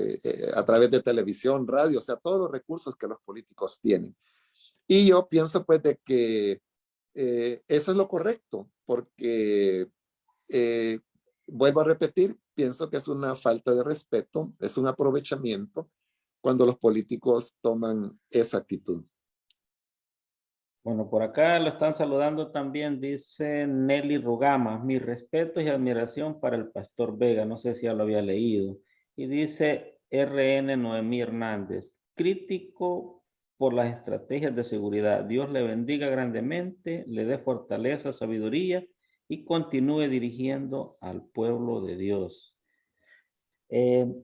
a través de televisión, radio, o sea, todos los recursos que los políticos tienen. Y yo pienso pues de que eso es lo correcto, porque eh, vuelvo a repetir, pienso que es una falta de respeto, es un aprovechamiento cuando los políticos toman esa actitud. Bueno, por acá lo están saludando también, dice Nelly Rugama, mis respetos y admiración para el pastor Vega, no sé si ya lo había leído. Y dice RN Noemí Hernández, crítico por las estrategias de seguridad. Dios le bendiga grandemente, le dé fortaleza, sabiduría y continúe dirigiendo al pueblo de Dios. Este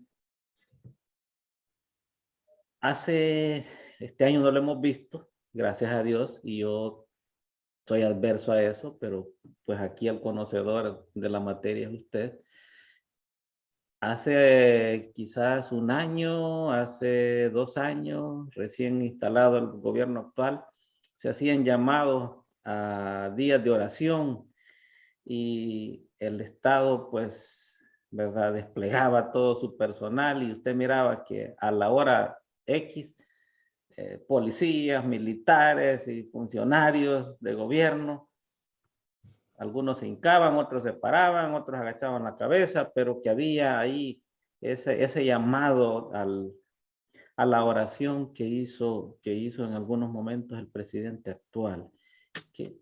año no lo hemos visto, gracias a Dios, y yo soy adverso a eso, pero pues aquí el conocedor de la materia es usted. Hace quizás un año, hace 2 años, recién instalado el gobierno actual, se hacían llamados a días de oración y el Estado, pues, ¿verdad? Desplegaba todo su personal y usted miraba que a la hora X, policías, militares y funcionarios de gobierno, algunos se hincaban, otros se paraban, otros agachaban la cabeza, pero que había ahí ese llamado a la oración que hizo en algunos momentos el presidente actual.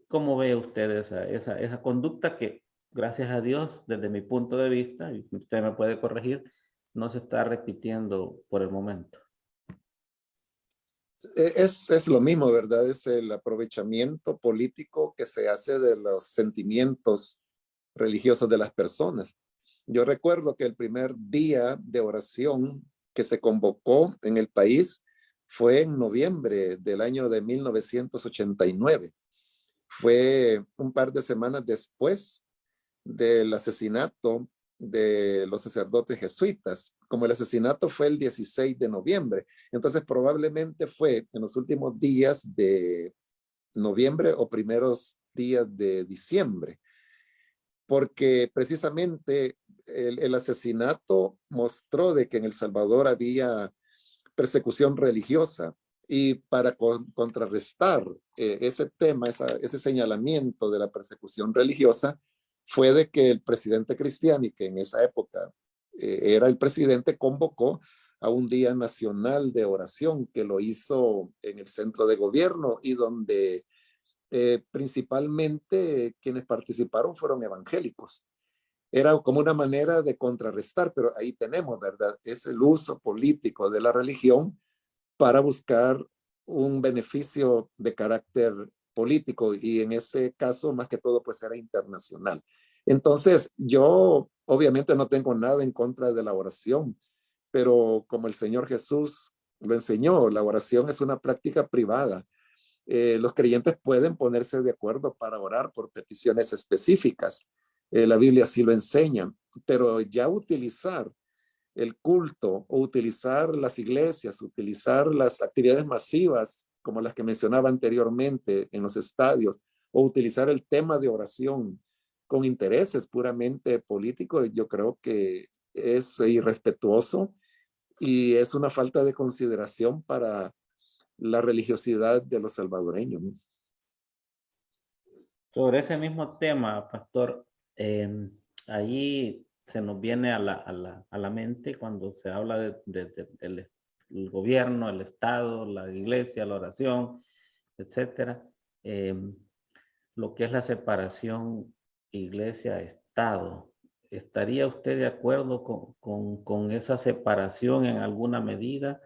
¿Cómo ve usted esa conducta que, gracias a Dios, desde mi punto de vista, y usted me puede corregir, no se está repitiendo por el momento? Es lo mismo, ¿verdad? Es el aprovechamiento político que se hace de los sentimientos religiosos de las personas. Yo recuerdo que el primer día de oración que se convocó en el país fue en noviembre del año de 1989. Fue un par de semanas después del asesinato de los sacerdotes jesuitas. Como el asesinato fue el 16 de noviembre, entonces probablemente fue en los últimos días de noviembre o primeros días de diciembre, porque precisamente el asesinato mostró de que en El Salvador había persecución religiosa, y para contrarrestar ese tema, ese señalamiento de la persecución religiosa, fue de que el presidente Cristiani, que en esa época era el presidente, convocó a un día nacional de oración que lo hizo en el centro de gobierno y donde principalmente quienes participaron fueron evangélicos. Era como una manera de contrarrestar, pero ahí tenemos, ¿verdad? Es el uso político de la religión para buscar un beneficio de carácter político, y en ese caso más que todo pues era internacional. Entonces yo obviamente no tengo nada en contra de la oración, pero como el Señor Jesús lo enseñó, la oración es una práctica privada. Los creyentes pueden ponerse de acuerdo para orar por peticiones específicas. La Biblia sí lo enseña, pero ya utilizar el culto o utilizar las iglesias, utilizar las actividades masivas como las que mencionaba anteriormente en los estadios, o utilizar el tema de oración con intereses puramente políticos, yo creo que es irrespetuoso y es una falta de consideración para la religiosidad de los salvadoreños. Sobre ese mismo tema, pastor, allí se nos viene a la mente cuando se habla del gobierno, el Estado, la iglesia, la oración, etcétera, lo que es la separación iglesia-Estado. ¿Estaría usted de acuerdo con esa separación en alguna medida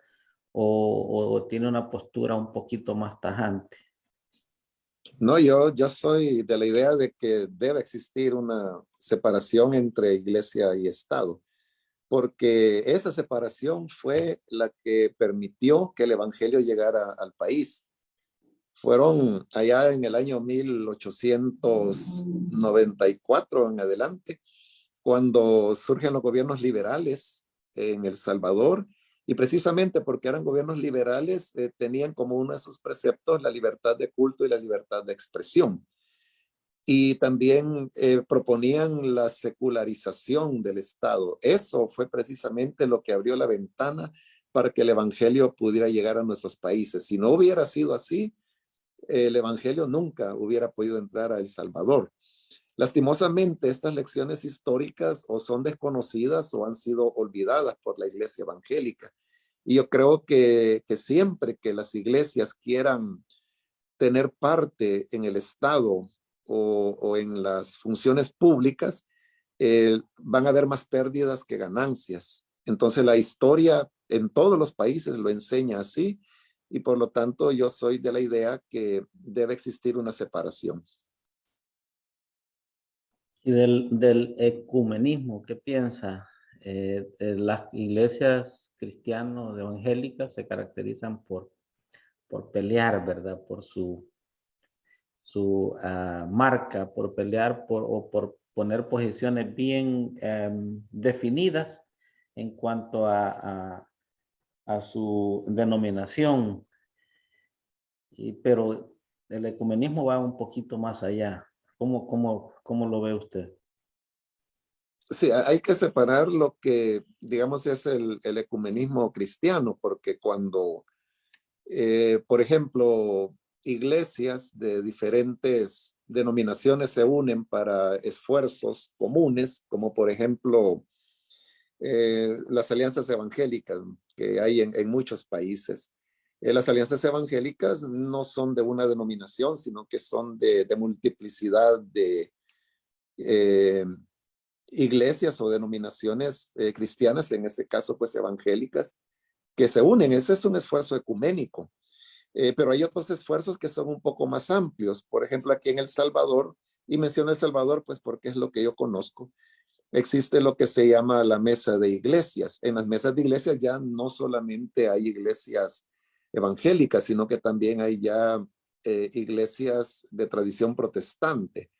o tiene una postura un poquito más tajante? No, yo soy de la idea de que debe existir una separación entre iglesia y Estado, porque esa separación fue la que permitió que el evangelio llegara al país. Fueron allá en el año 1894 en adelante, cuando surgen los gobiernos liberales en El Salvador, y precisamente porque eran gobiernos liberales, tenían como uno de sus preceptos la libertad de culto y la libertad de expresión. Y también proponían la secularización del Estado. Eso fue precisamente lo que abrió la ventana para que el evangelio pudiera llegar a nuestros países. Si no hubiera sido así, el evangelio nunca hubiera podido entrar a El Salvador. Lastimosamente, estas lecciones históricas o son desconocidas o han sido olvidadas por la iglesia evangélica. Y yo creo que siempre que las iglesias quieran tener parte en el Estado o en las funciones públicas, van a haber más pérdidas que ganancias. Entonces la historia en todos los países lo enseña así, y por lo tanto yo soy de la idea que debe existir una separación. Y del ecumenismo, ¿qué piensa? Las iglesias cristianas evangélicas se caracterizan por pelear, ¿verdad? Por su marca, por pelear o por poner posiciones bien definidas en cuanto a su denominación. Pero el ecumenismo va un poquito más allá. ¿Cómo lo ve usted? Sí, hay que separar lo que, digamos, es el ecumenismo cristiano, porque cuando, por ejemplo, iglesias de diferentes denominaciones se unen para esfuerzos comunes, como por ejemplo las alianzas evangélicas que hay en muchos países. Las alianzas evangélicas no son de una denominación, sino que son de multiplicidad de eh, iglesias o denominaciones cristianas, en ese caso pues evangélicas, que se unen. Ese es un esfuerzo ecuménico. Pero hay otros esfuerzos que son un poco más amplios. Por ejemplo, aquí en El Salvador, y menciono El Salvador pues porque es lo que yo conozco, existe lo que se llama la mesa de iglesias. En las mesas de iglesias ya no solamente hay iglesias evangélicas, sino que también hay ya iglesias de tradición protestante,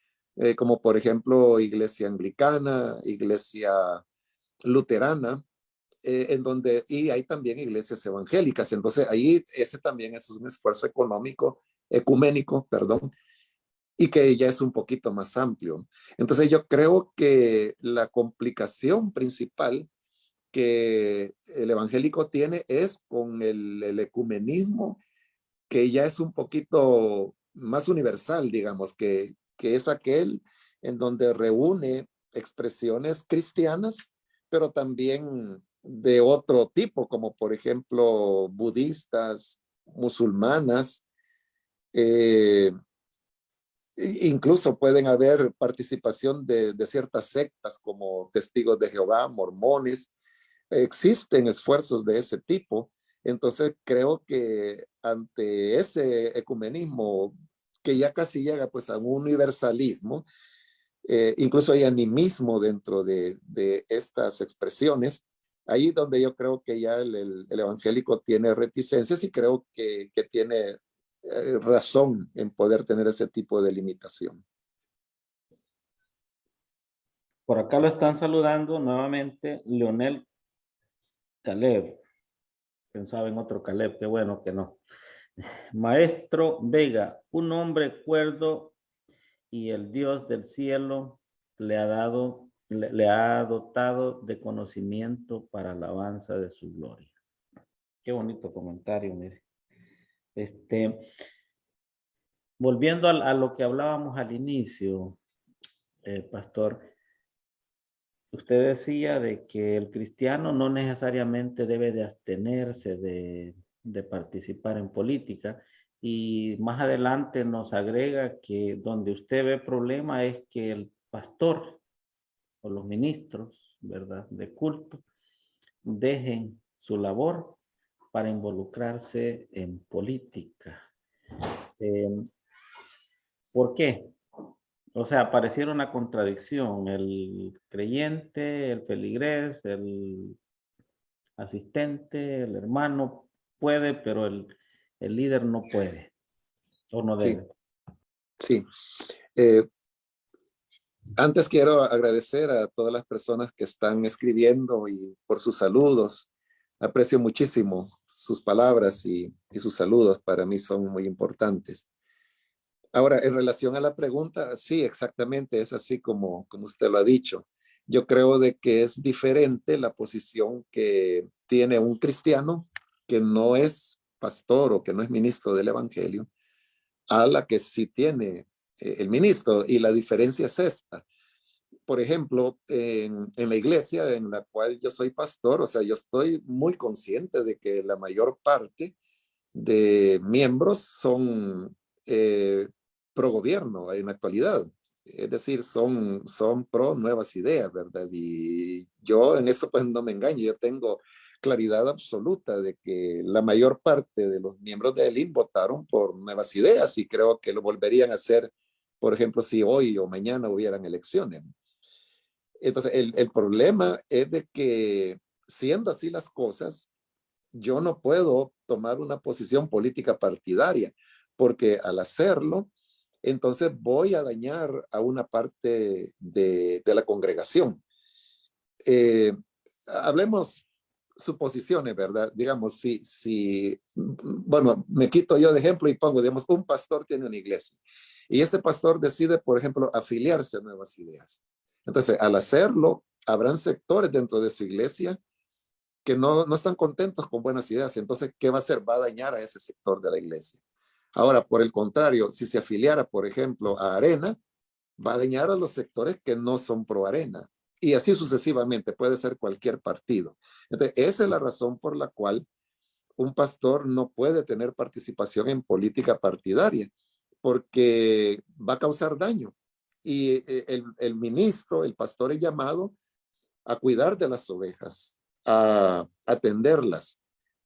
como por ejemplo iglesia anglicana, iglesia luterana, en donde, y hay también iglesias evangélicas. Entonces ahí ese también es un esfuerzo económico, ecuménico, perdón, y que ya es un poquito más amplio. Entonces yo creo que la complicación principal que el evangélico tiene es con el ecumenismo, que ya es un poquito más universal, digamos, que es aquel en donde reúne expresiones cristianas, pero también de otro tipo, como por ejemplo budistas, musulmanas, eh, incluso pueden haber participación de ciertas sectas como testigos de Jehová, mormones. Existen esfuerzos de ese tipo. Entonces creo que ante ese ecumenismo que ya casi llega pues a un universalismo, incluso hay animismo dentro de estas expresiones, ahí donde yo creo que ya el evangélico tiene reticencias y creo que tiene razón en poder tener ese tipo de limitación. Por acá lo están saludando nuevamente Leonel Caleb. Pensaba en otro Caleb, qué bueno que no. Maestro Vega, un hombre cuerdo y el Dios del cielo le ha dotado de conocimiento para alabanza de su gloria. Qué bonito comentario, mire. Volviendo a lo que hablábamos al inicio, pastor, usted decía de que el cristiano no necesariamente debe de abstenerse de participar en política, y más adelante nos agrega que donde usted ve problema es que el pastor o los ministros, ¿verdad?, de culto, dejen su labor para involucrarse en política. ¿Por qué? O sea, pareciera una contradicción. El creyente, el feligrés, el asistente, el hermano puede, pero el líder no puede o no Sí, debe. sí. Antes quiero agradecer a todas las personas que están escribiendo y por sus saludos. Aprecio muchísimo sus palabras y sus saludos. Para mí son muy importantes. Ahora, en relación a la pregunta, sí, exactamente, es así como usted lo ha dicho. Yo creo de que es diferente la posición que tiene un cristiano que no es pastor o que no es ministro del evangelio a la que sí tiene el ministro, y la diferencia es esta. Por ejemplo, en la iglesia en la cual yo soy pastor, o sea, yo estoy muy consciente de que la mayor parte de miembros son pro gobierno en la actualidad. Es decir, son pro nuevas ideas, ¿verdad? Y yo en esto pues no me engaño. Yo tengo claridad absoluta de que la mayor parte de los miembros de ELIN votaron por Nuevas Ideas y creo que lo volverían a hacer, por ejemplo, si hoy o mañana hubieran elecciones. Entonces, el problema es de que siendo así las cosas, yo no puedo tomar una posición política partidaria, porque al hacerlo, entonces voy a dañar a una parte de la congregación. Hablemos suposiciones, ¿verdad? Digamos, bueno, me quito yo de ejemplo y pongo, digamos, un pastor tiene una iglesia y este pastor decide, por ejemplo, afiliarse a Nuevas Ideas. Entonces, al hacerlo, habrán sectores dentro de su iglesia que no están contentos con Buenas Ideas. Entonces, ¿qué va a hacer? Va a dañar a ese sector de la iglesia. Ahora, por el contrario, si se afiliara, por ejemplo, a Arena, va a dañar a los sectores que no son pro Arena. Y así sucesivamente, puede ser cualquier partido. Entonces, esa es la razón por la cual un pastor no puede tener participación en política partidaria, porque va a causar daño. Y el ministro, el pastor es llamado a cuidar de las ovejas, a atenderlas.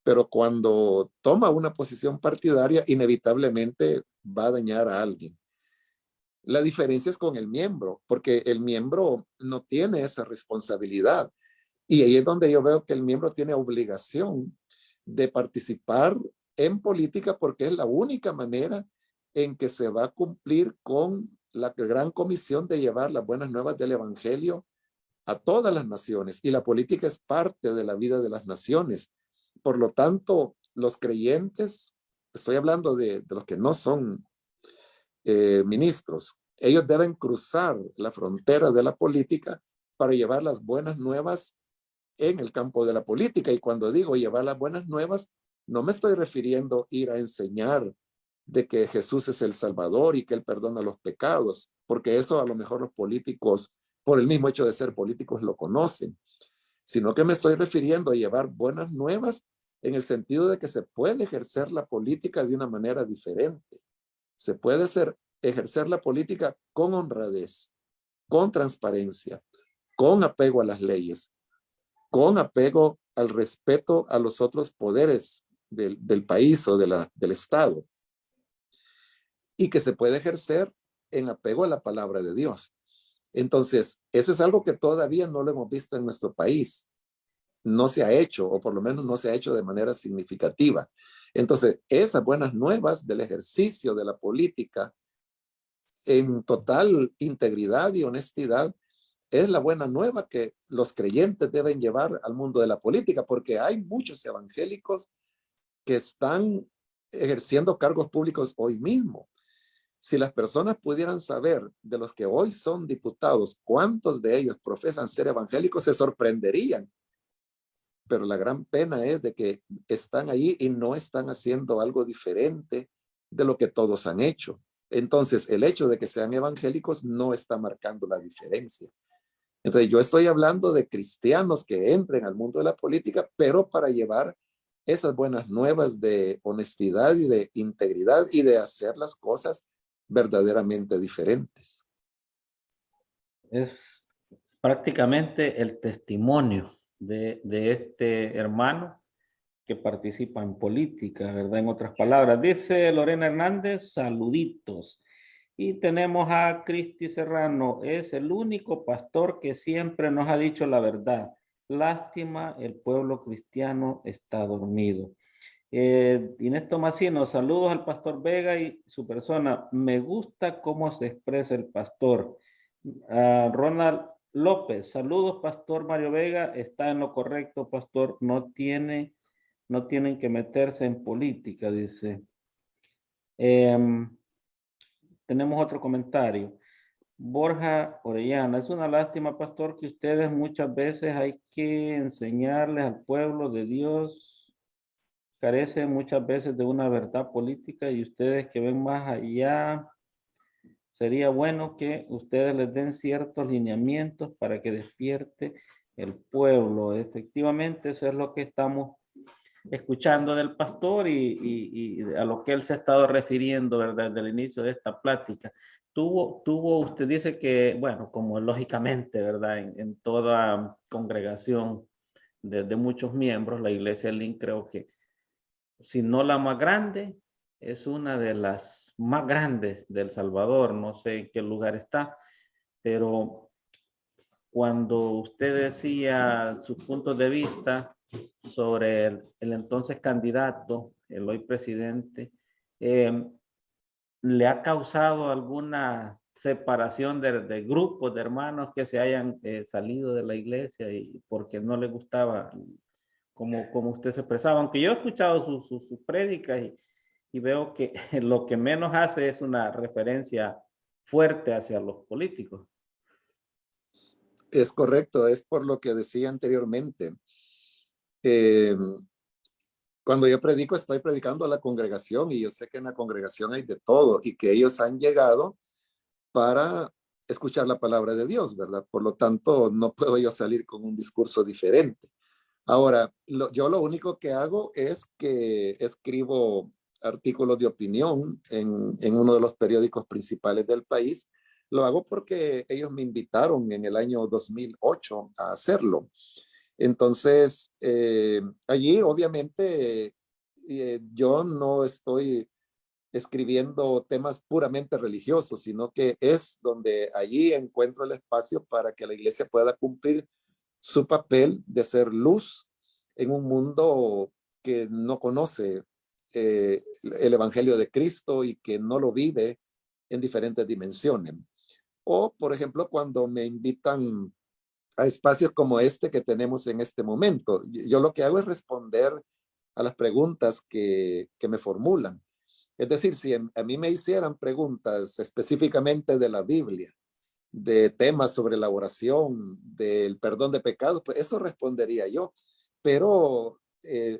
Pero cuando toma una posición partidaria, inevitablemente va a dañar a alguien. La diferencia es con el miembro, porque el miembro no tiene esa responsabilidad. Y ahí es donde yo veo que el miembro tiene obligación de participar en política porque es la única manera en que se va a cumplir con la gran comisión de llevar las buenas nuevas del evangelio a todas las naciones. Y la política es parte de la vida de las naciones. Por lo tanto, los creyentes, estoy hablando de los que no son ministros, ellos deben cruzar la frontera de la política para llevar las buenas nuevas en el campo de la política. Y cuando digo llevar las buenas nuevas, no me estoy refiriendo a ir a enseñar de que Jesús es el Salvador y que Él perdona los pecados, porque eso a lo mejor los políticos, por el mismo hecho de ser políticos, lo conocen, sino que me estoy refiriendo a llevar buenas nuevas en el sentido de que se puede ejercer la política de una manera diferente. Se puede ejercer la política con honradez, con transparencia, con apego a las leyes, con apego al respeto a los otros poderes del país o del Estado, y que se puede ejercer en apego a la palabra de Dios. Entonces, eso es algo que todavía no lo hemos visto en nuestro país. No se ha hecho, o por lo menos no se ha hecho de manera significativa. Entonces, esas buenas nuevas del ejercicio de la política en total integridad y honestidad es la buena nueva que los creyentes deben llevar al mundo de la política, porque hay muchos evangélicos que están ejerciendo cargos públicos hoy mismo. Si las personas pudieran saber de los que hoy son diputados, cuántos de ellos profesan ser evangélicos, se sorprenderían. Pero la gran pena es de que están ahí y no están haciendo algo diferente de lo que todos han hecho. Entonces, el hecho de que sean evangélicos no está marcando la diferencia. Entonces, yo estoy hablando de cristianos que entren al mundo de la política, pero para llevar esas buenas nuevas de honestidad y de integridad y de hacer las cosas verdaderamente diferentes. Es prácticamente el testimonio de este hermano que participa en política, ¿verdad? En otras palabras, dice Lorena Hernández, saluditos. Y tenemos a Cristi Serrano, es el único pastor que siempre nos ha dicho la verdad. Lástima, el pueblo cristiano está dormido. Inés Tomasino, saludos al pastor Vega y su persona. Me gusta cómo se expresa el pastor. Ronald López, saludos pastor Mario Vega, está en lo correcto, pastor, no tienen que meterse en política, dice. Tenemos otro comentario. Borja Orellana, es una lástima, pastor, que ustedes muchas veces hay que enseñarles al pueblo de Dios, carecen muchas veces de una verdad política y ustedes que ven más allá, sería bueno que ustedes les den ciertos lineamientos para que despierte el pueblo. Efectivamente, eso es lo que estamos escuchando del pastor y a lo que él se ha estado refiriendo, ¿verdad? Desde el inicio de esta plática. Usted dice que, bueno, como lógicamente, ¿verdad? En toda congregación de muchos miembros. La iglesia Link creo que, si no la más grande, es una de las más grandes de El Salvador. No sé en qué lugar está, pero cuando usted decía sus puntos de vista sobre el entonces candidato, el hoy presidente, ¿le ha causado alguna separación de grupos de hermanos que se hayan salido de la iglesia y porque no les gustaba como usted se expresaba? Aunque yo he escuchado sus prédicas y veo que lo que menos hace es una referencia fuerte hacia los políticos. Es correcto, es por lo que decía anteriormente. Eh, Cuando yo predico, estoy predicando a la congregación y yo sé que en la congregación hay de todo y que ellos han llegado para escuchar la palabra de Dios, ¿verdad? Por lo tanto, no puedo yo salir con un discurso diferente. Ahora, yo lo único que hago es que escribo artículos de opinión en uno de los periódicos principales del país. Lo hago porque ellos me invitaron en el año 2008 a hacerlo. Entonces, allí obviamente yo no estoy escribiendo temas puramente religiosos, sino que es donde allí encuentro el espacio para que la iglesia pueda cumplir su papel de ser luz en un mundo que no conoce el Evangelio de Cristo y que no lo vive en diferentes dimensiones. O, por ejemplo, cuando me invitan a espacios como este que tenemos en este momento. Yo lo que hago es responder a las preguntas que me formulan. Es decir, si a mí me hicieran preguntas específicamente de la Biblia, de temas sobre la oración, del perdón de pecados, pues eso respondería yo. Pero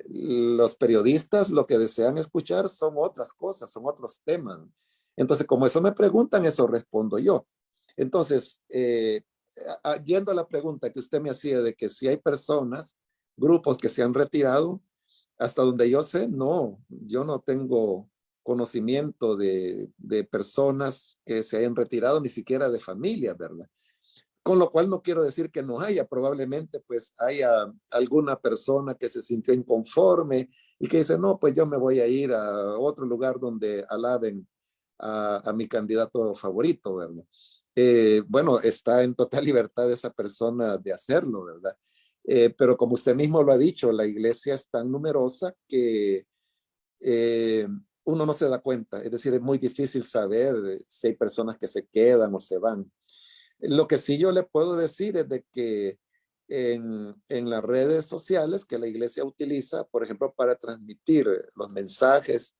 los periodistas lo que desean escuchar son otras cosas, son otros temas. Entonces, como eso me preguntan, eso respondo yo. Entonces, yendo a la pregunta que usted me hacía de que si hay personas, grupos que se han retirado, hasta donde yo sé, no, yo no tengo conocimiento de personas que se hayan retirado, ni siquiera de familia, ¿verdad? Con lo cual no quiero decir que no haya, probablemente pues haya alguna persona que se sintió inconforme y que dice, no, pues yo me voy a ir a otro lugar donde alaben a mi candidato favorito, ¿verdad? Bueno, está en total libertad esa persona de hacerlo, ¿verdad? Pero como usted mismo lo ha dicho, la iglesia es tan numerosa que eh, uno no se da cuenta. Es decir, es muy difícil saber si hay personas que se quedan o se van. Lo que sí yo le puedo decir es de que en las redes sociales que la iglesia utiliza, por ejemplo, para transmitir los mensajes,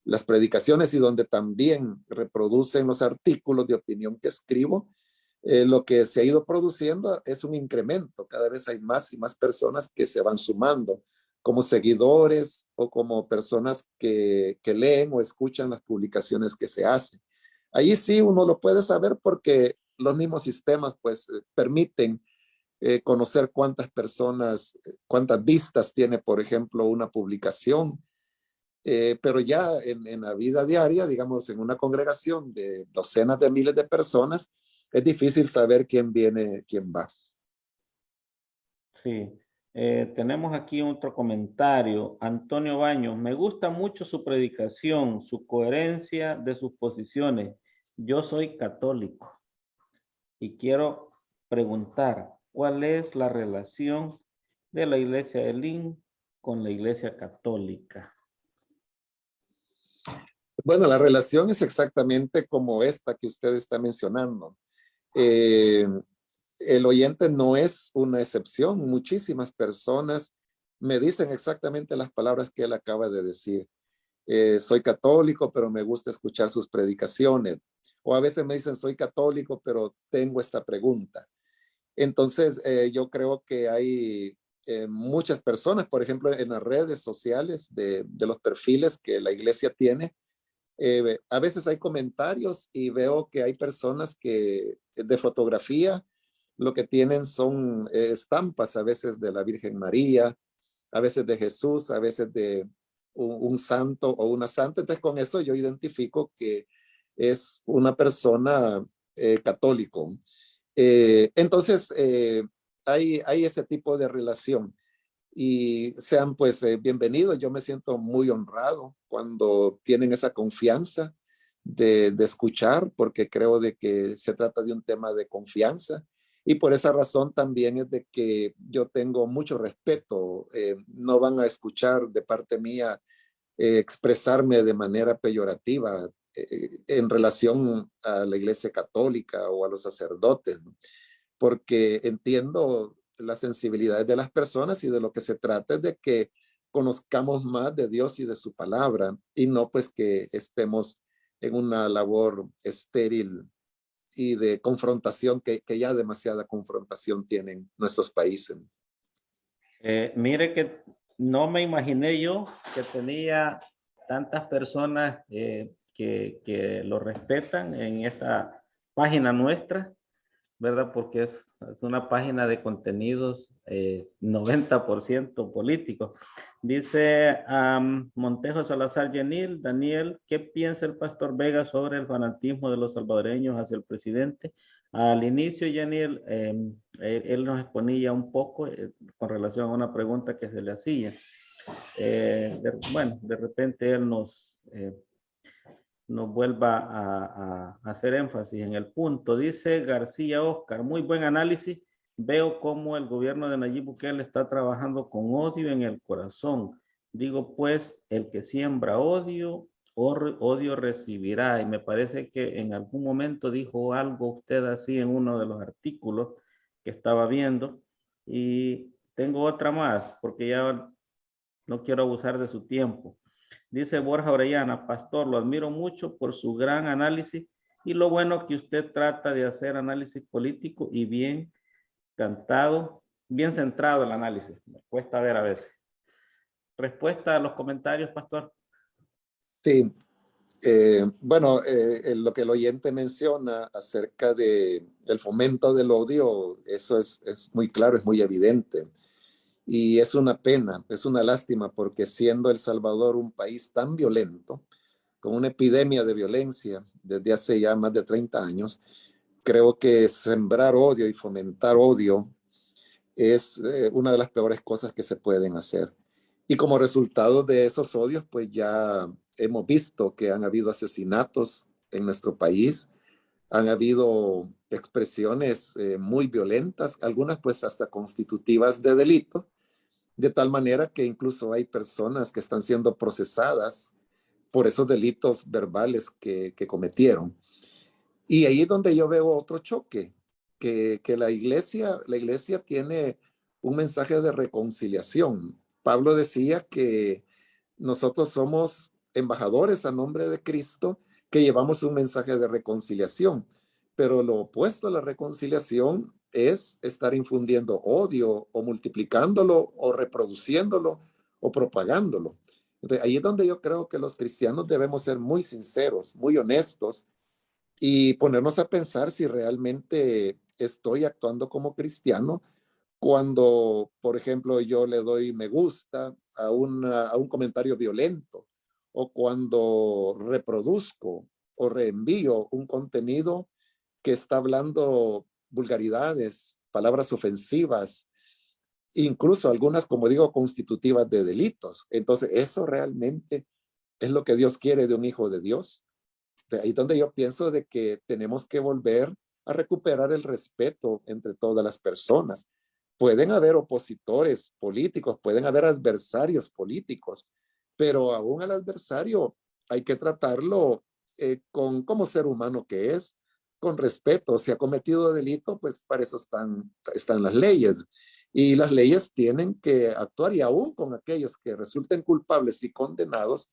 las predicaciones y donde también reproducen los artículos de opinión que escribo, lo que se ha ido produciendo es un incremento. Cada vez hay más y más personas que se van sumando como seguidores o como personas que leen o escuchan las publicaciones que se hacen. Ahí sí uno lo puede saber porque los mismos sistemas pues permiten conocer cuántas personas, cuántas vistas tiene, por ejemplo, una publicación. Pero ya en la vida diaria, digamos, en una congregación de docenas de miles de personas, es difícil saber quién viene, quién va. Sí, tenemos aquí otro comentario. Antonio Baños, me gusta mucho su predicación, su coherencia de sus posiciones. Yo soy católico y quiero preguntar, ¿cuál es la relación de la iglesia de Lin con la iglesia católica? Bueno, la relación es exactamente como esta que usted está mencionando. Eh, el oyente no es una excepción. Muchísimas personas me dicen exactamente las palabras que él acaba de decir. Soy católico, pero me gusta escuchar sus predicaciones. O a veces me dicen, soy católico, pero tengo esta pregunta. Entonces, yo creo que hay muchas personas, por ejemplo, en las redes sociales de los perfiles que la iglesia tiene, a veces hay comentarios y veo que hay personas que de fotografía lo que tienen son estampas a veces de la Virgen María, a veces de Jesús, a veces de un santo o una santa. Entonces con eso yo identifico que es una persona católico. Entonces hay ese tipo de relación. y sean pues bienvenidos. Yo me siento muy honrado cuando tienen esa confianza de escuchar, porque creo de que se trata de un tema de confianza. Y por esa razón también es de que yo tengo mucho respeto. No van a escuchar de parte mía expresarme de manera peyorativa en relación a la Iglesia Católica o a los sacerdotes, ¿no? Porque entiendo las sensibilidades de las personas y de lo que se trata es de que conozcamos más de Dios y de su palabra y no pues que estemos en una labor estéril y de confrontación que ya demasiada confrontación tienen nuestros países. Mire que no me imaginé yo que tenía tantas personas que lo respetan en esta página nuestra, ¿verdad? Porque es una página de contenidos 90% políticos. Dice Montejo Salazar Yenil, Daniel, ¿qué piensa el pastor Vega sobre el fanatismo de los salvadoreños hacia el presidente? Al inicio, Yenil, él nos exponía un poco con relación a una pregunta que se le hacía. Bueno, de repente él nos vuelva a hacer énfasis en el punto. Dice García Oscar, muy buen análisis. Veo cómo el gobierno de Nayib Bukele está trabajando con odio en el corazón. Digo, pues, el que siembra odio, odio recibirá. Y me parece que en algún momento dijo algo usted así en uno de los artículos que estaba viendo. Y tengo otra más, porque ya no quiero abusar de su tiempo. Dice Borja Orellana, pastor, lo admiro mucho por su gran análisis y lo bueno que usted trata de hacer análisis político y bien cantado, bien centrado el análisis. Me cuesta ver a veces. Respuesta a los comentarios, pastor. Sí, bueno, lo que el oyente menciona acerca de el fomento del odio, eso es muy claro, es muy evidente. Y es una pena, es una lástima, porque siendo El Salvador un país tan violento, con una epidemia de violencia desde hace ya más de 30 años, creo que sembrar odio y fomentar odio es una de las peores cosas que se pueden hacer. Y como resultado de esos odios, pues ya hemos visto que han habido asesinatos en nuestro país, han habido expresiones muy violentas, algunas pues hasta constitutivas de delito, de tal manera que incluso hay personas que están siendo procesadas por esos delitos verbales que cometieron. Y ahí es donde yo veo otro choque, que la iglesia tiene un mensaje de reconciliación. Pablo decía que nosotros somos embajadores a nombre de Cristo, que llevamos un mensaje de reconciliación, pero lo opuesto a la reconciliación es estar infundiendo odio o multiplicándolo o reproduciéndolo o propagándolo. Entonces, ahí es donde yo creo que los cristianos debemos ser muy sinceros, muy honestos y ponernos a pensar si realmente estoy actuando como cristiano cuando, por ejemplo, yo le doy me gusta a un comentario violento o cuando reproduzco o reenvío un contenido que está hablando vulgaridades, palabras ofensivas, incluso algunas, como digo, constitutivas de delitos. Entonces, eso realmente es lo que Dios quiere de un hijo de Dios. Ahí es donde yo pienso de que tenemos que volver a recuperar el respeto entre todas las personas. Pueden haber opositores políticos, pueden haber adversarios políticos, pero aún al adversario hay que tratarlo como ser humano que es, con respeto. Si ha cometido delito, pues para eso están las leyes. Y las leyes tienen que actuar y aún con aquellos que resulten culpables y condenados,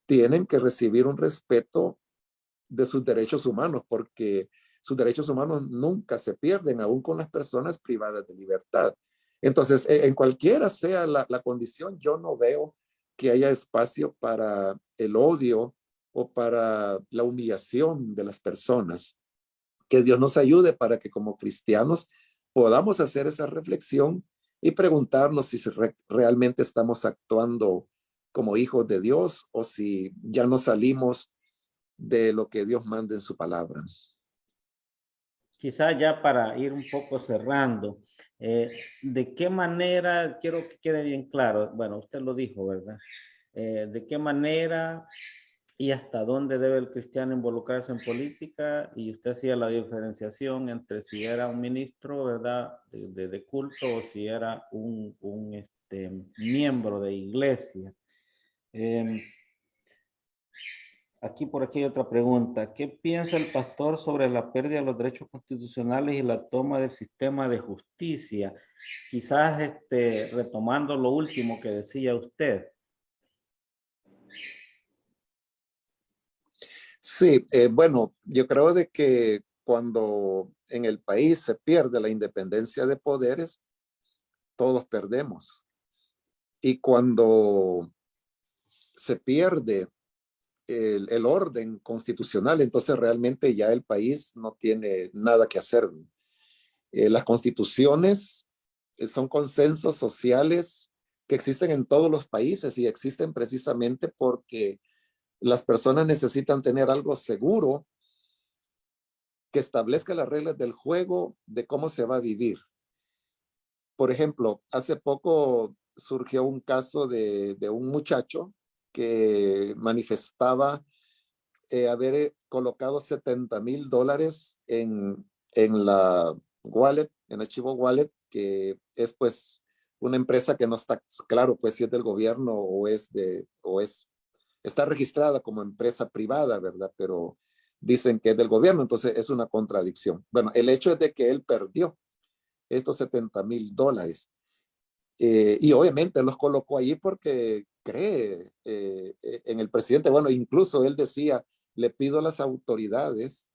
tienen que recibir un respeto de sus derechos humanos, porque sus derechos humanos nunca se pierden, aún con las personas privadas de libertad. Entonces, en cualquiera sea la condición, yo no veo que haya espacio para el odio o para la humillación de las personas. Que Dios nos ayude para que como cristianos podamos hacer esa reflexión y preguntarnos si realmente estamos actuando como hijos de Dios o si ya nos salimos de lo que Dios manda en su palabra. quizás ya para ir un poco cerrando, ¿de qué manera, quiero que quede bien claro, bueno, usted lo dijo, ¿verdad? ¿De qué manera y hasta dónde debe el cristiano involucrarse en política? Y usted hacía la diferenciación entre si era un ministro, ¿verdad?, de culto o si era un miembro de iglesia. Aquí por aquí hay otra pregunta. ¿Qué piensa el pastor sobre la pérdida de los derechos constitucionales y la toma del sistema de justicia? Quizás retomando lo último que decía usted. Sí, bueno, yo creo de que cuando en el país se pierde la independencia de poderes, todos perdemos. Y cuando se pierde el orden constitucional, entonces realmente ya el país no tiene nada que hacer. Las constituciones son consensos sociales que existen en todos los países y existen precisamente porque las personas necesitan tener algo seguro que establezca las reglas del juego de cómo se va a vivir. Por ejemplo, hace poco surgió un caso de un muchacho que manifestaba haber colocado $70,000 en la wallet, en Archivo Wallet, que es pues una empresa que no está claro pues si es del gobierno está registrada como empresa privada, ¿verdad? Pero dicen que es del gobierno, entonces es una contradicción. Bueno, el hecho es de que él perdió estos $70,000 y obviamente los colocó allí porque cree en el presidente. Bueno, incluso él decía, le pido a las autoridades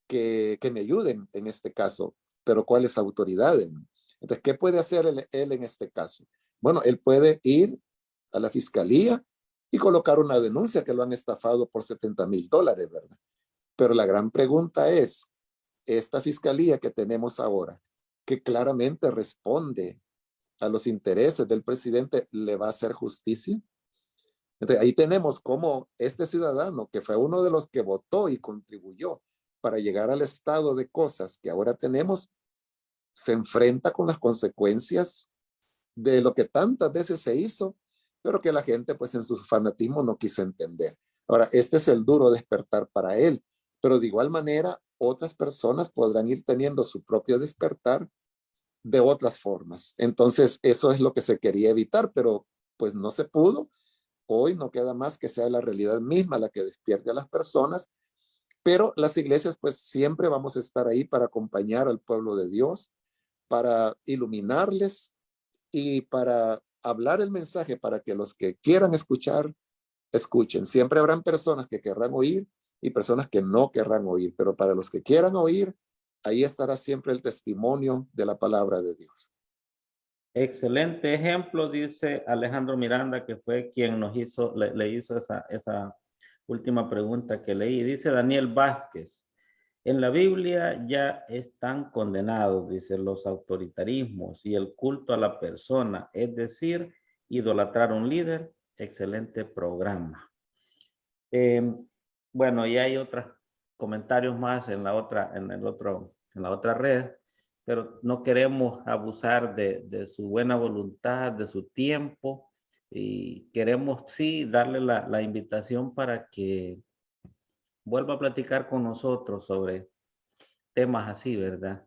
que me ayuden en este caso, pero ¿cuáles autoridades? Entonces, ¿qué puede hacer él en este caso? Bueno, él puede ir a la fiscalía y colocar una denuncia que lo han estafado por $70,000, ¿verdad? Pero la gran pregunta es, esta fiscalía que tenemos ahora, que claramente responde a los intereses del presidente, ¿le va a hacer justicia? Entonces, ahí tenemos cómo este ciudadano, que fue uno de los que votó y contribuyó para llegar al estado de cosas que ahora tenemos, se enfrenta con las consecuencias de lo que tantas veces se hizo, pero que la gente pues en su fanatismo no quiso entender. Ahora, este es el duro despertar para él, pero de igual manera otras personas podrán ir teniendo su propio despertar de otras formas. Entonces, eso es lo que se quería evitar, pero pues no se pudo. Hoy no queda más que sea la realidad misma la que despierte a las personas, pero las iglesias pues siempre vamos a estar ahí para acompañar al pueblo de Dios, para iluminarles y para hablar el mensaje para que los que quieran escuchar, escuchen. Siempre habrán personas que querrán oír y personas que no querrán oír, pero para los que quieran oír, ahí estará siempre el testimonio de la palabra de Dios. Excelente ejemplo, dice Alejandro Miranda, que fue quien nos hizo, le hizo esa última pregunta que leí. Dice Daniel Vázquez, en la Biblia ya están condenados, dice, los autoritarismos y el culto a la persona, es decir, idolatrar a un líder. Excelente programa. Bueno, y hay otros comentarios más en la otra red, pero no queremos abusar de su buena voluntad, de su tiempo, y queremos sí darle la invitación para que vuelva a platicar con nosotros sobre temas así, ¿verdad?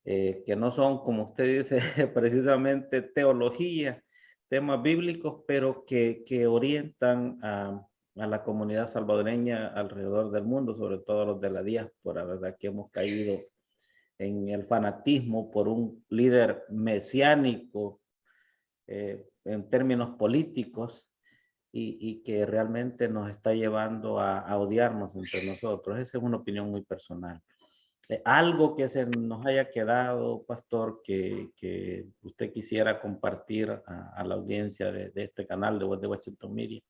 Que no son, como usted dice, precisamente teología, temas bíblicos, pero que orientan a la comunidad salvadoreña alrededor del mundo, sobre todo los de la diáspora, ¿verdad? Que hemos caído en el fanatismo por un líder mesiánico en términos políticos y que realmente nos está llevando a odiarnos entre nosotros. Esa es una opinión muy personal. Algo que se nos haya quedado, pastor, que usted quisiera compartir a la audiencia de este canal de Voz de Washington Media.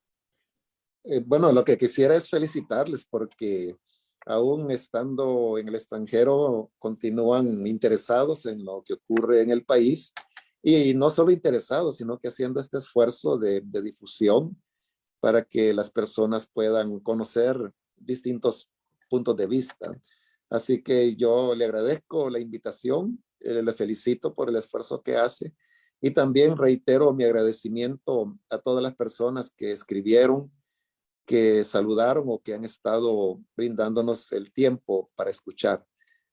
Bueno, lo que quisiera es felicitarles porque aún estando en el extranjero continúan interesados en lo que ocurre en el país y no solo interesados, sino que haciendo este esfuerzo de difusión para que las personas puedan conocer distintos puntos de vista. Así que yo le agradezco la invitación, le felicito por el esfuerzo que hace y también reitero mi agradecimiento a todas las personas que escribieron, que saludaron o que han estado brindándonos el tiempo para escuchar.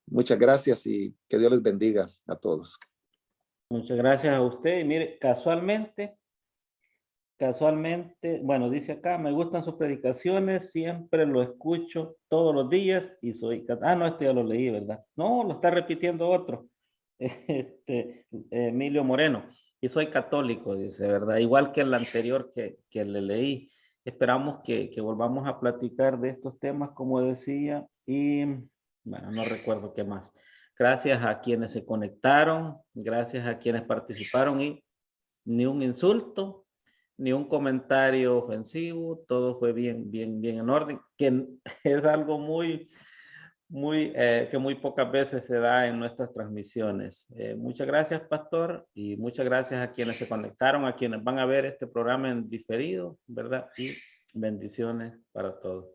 Muchas gracias y que Dios les bendiga a todos. Muchas gracias a usted. Y mire, casualmente, bueno, dice acá, me gustan sus predicaciones, siempre lo escucho todos los días y soy, no, este ya lo leí, ¿verdad? No, lo está repitiendo otro, Emilio Moreno, y soy católico, dice, ¿verdad? Igual que el anterior que le leí. Esperamos que volvamos a platicar de estos temas, como decía, y bueno, no recuerdo qué más. Gracias a quienes se conectaron, gracias a quienes participaron y ni un insulto, ni un comentario ofensivo, todo fue bien en orden, que es algo que muy pocas veces se da en nuestras transmisiones. Muchas gracias, Pastor, y muchas gracias a quienes se conectaron, a quienes van a ver este programa en diferido, ¿verdad? Y bendiciones para todos.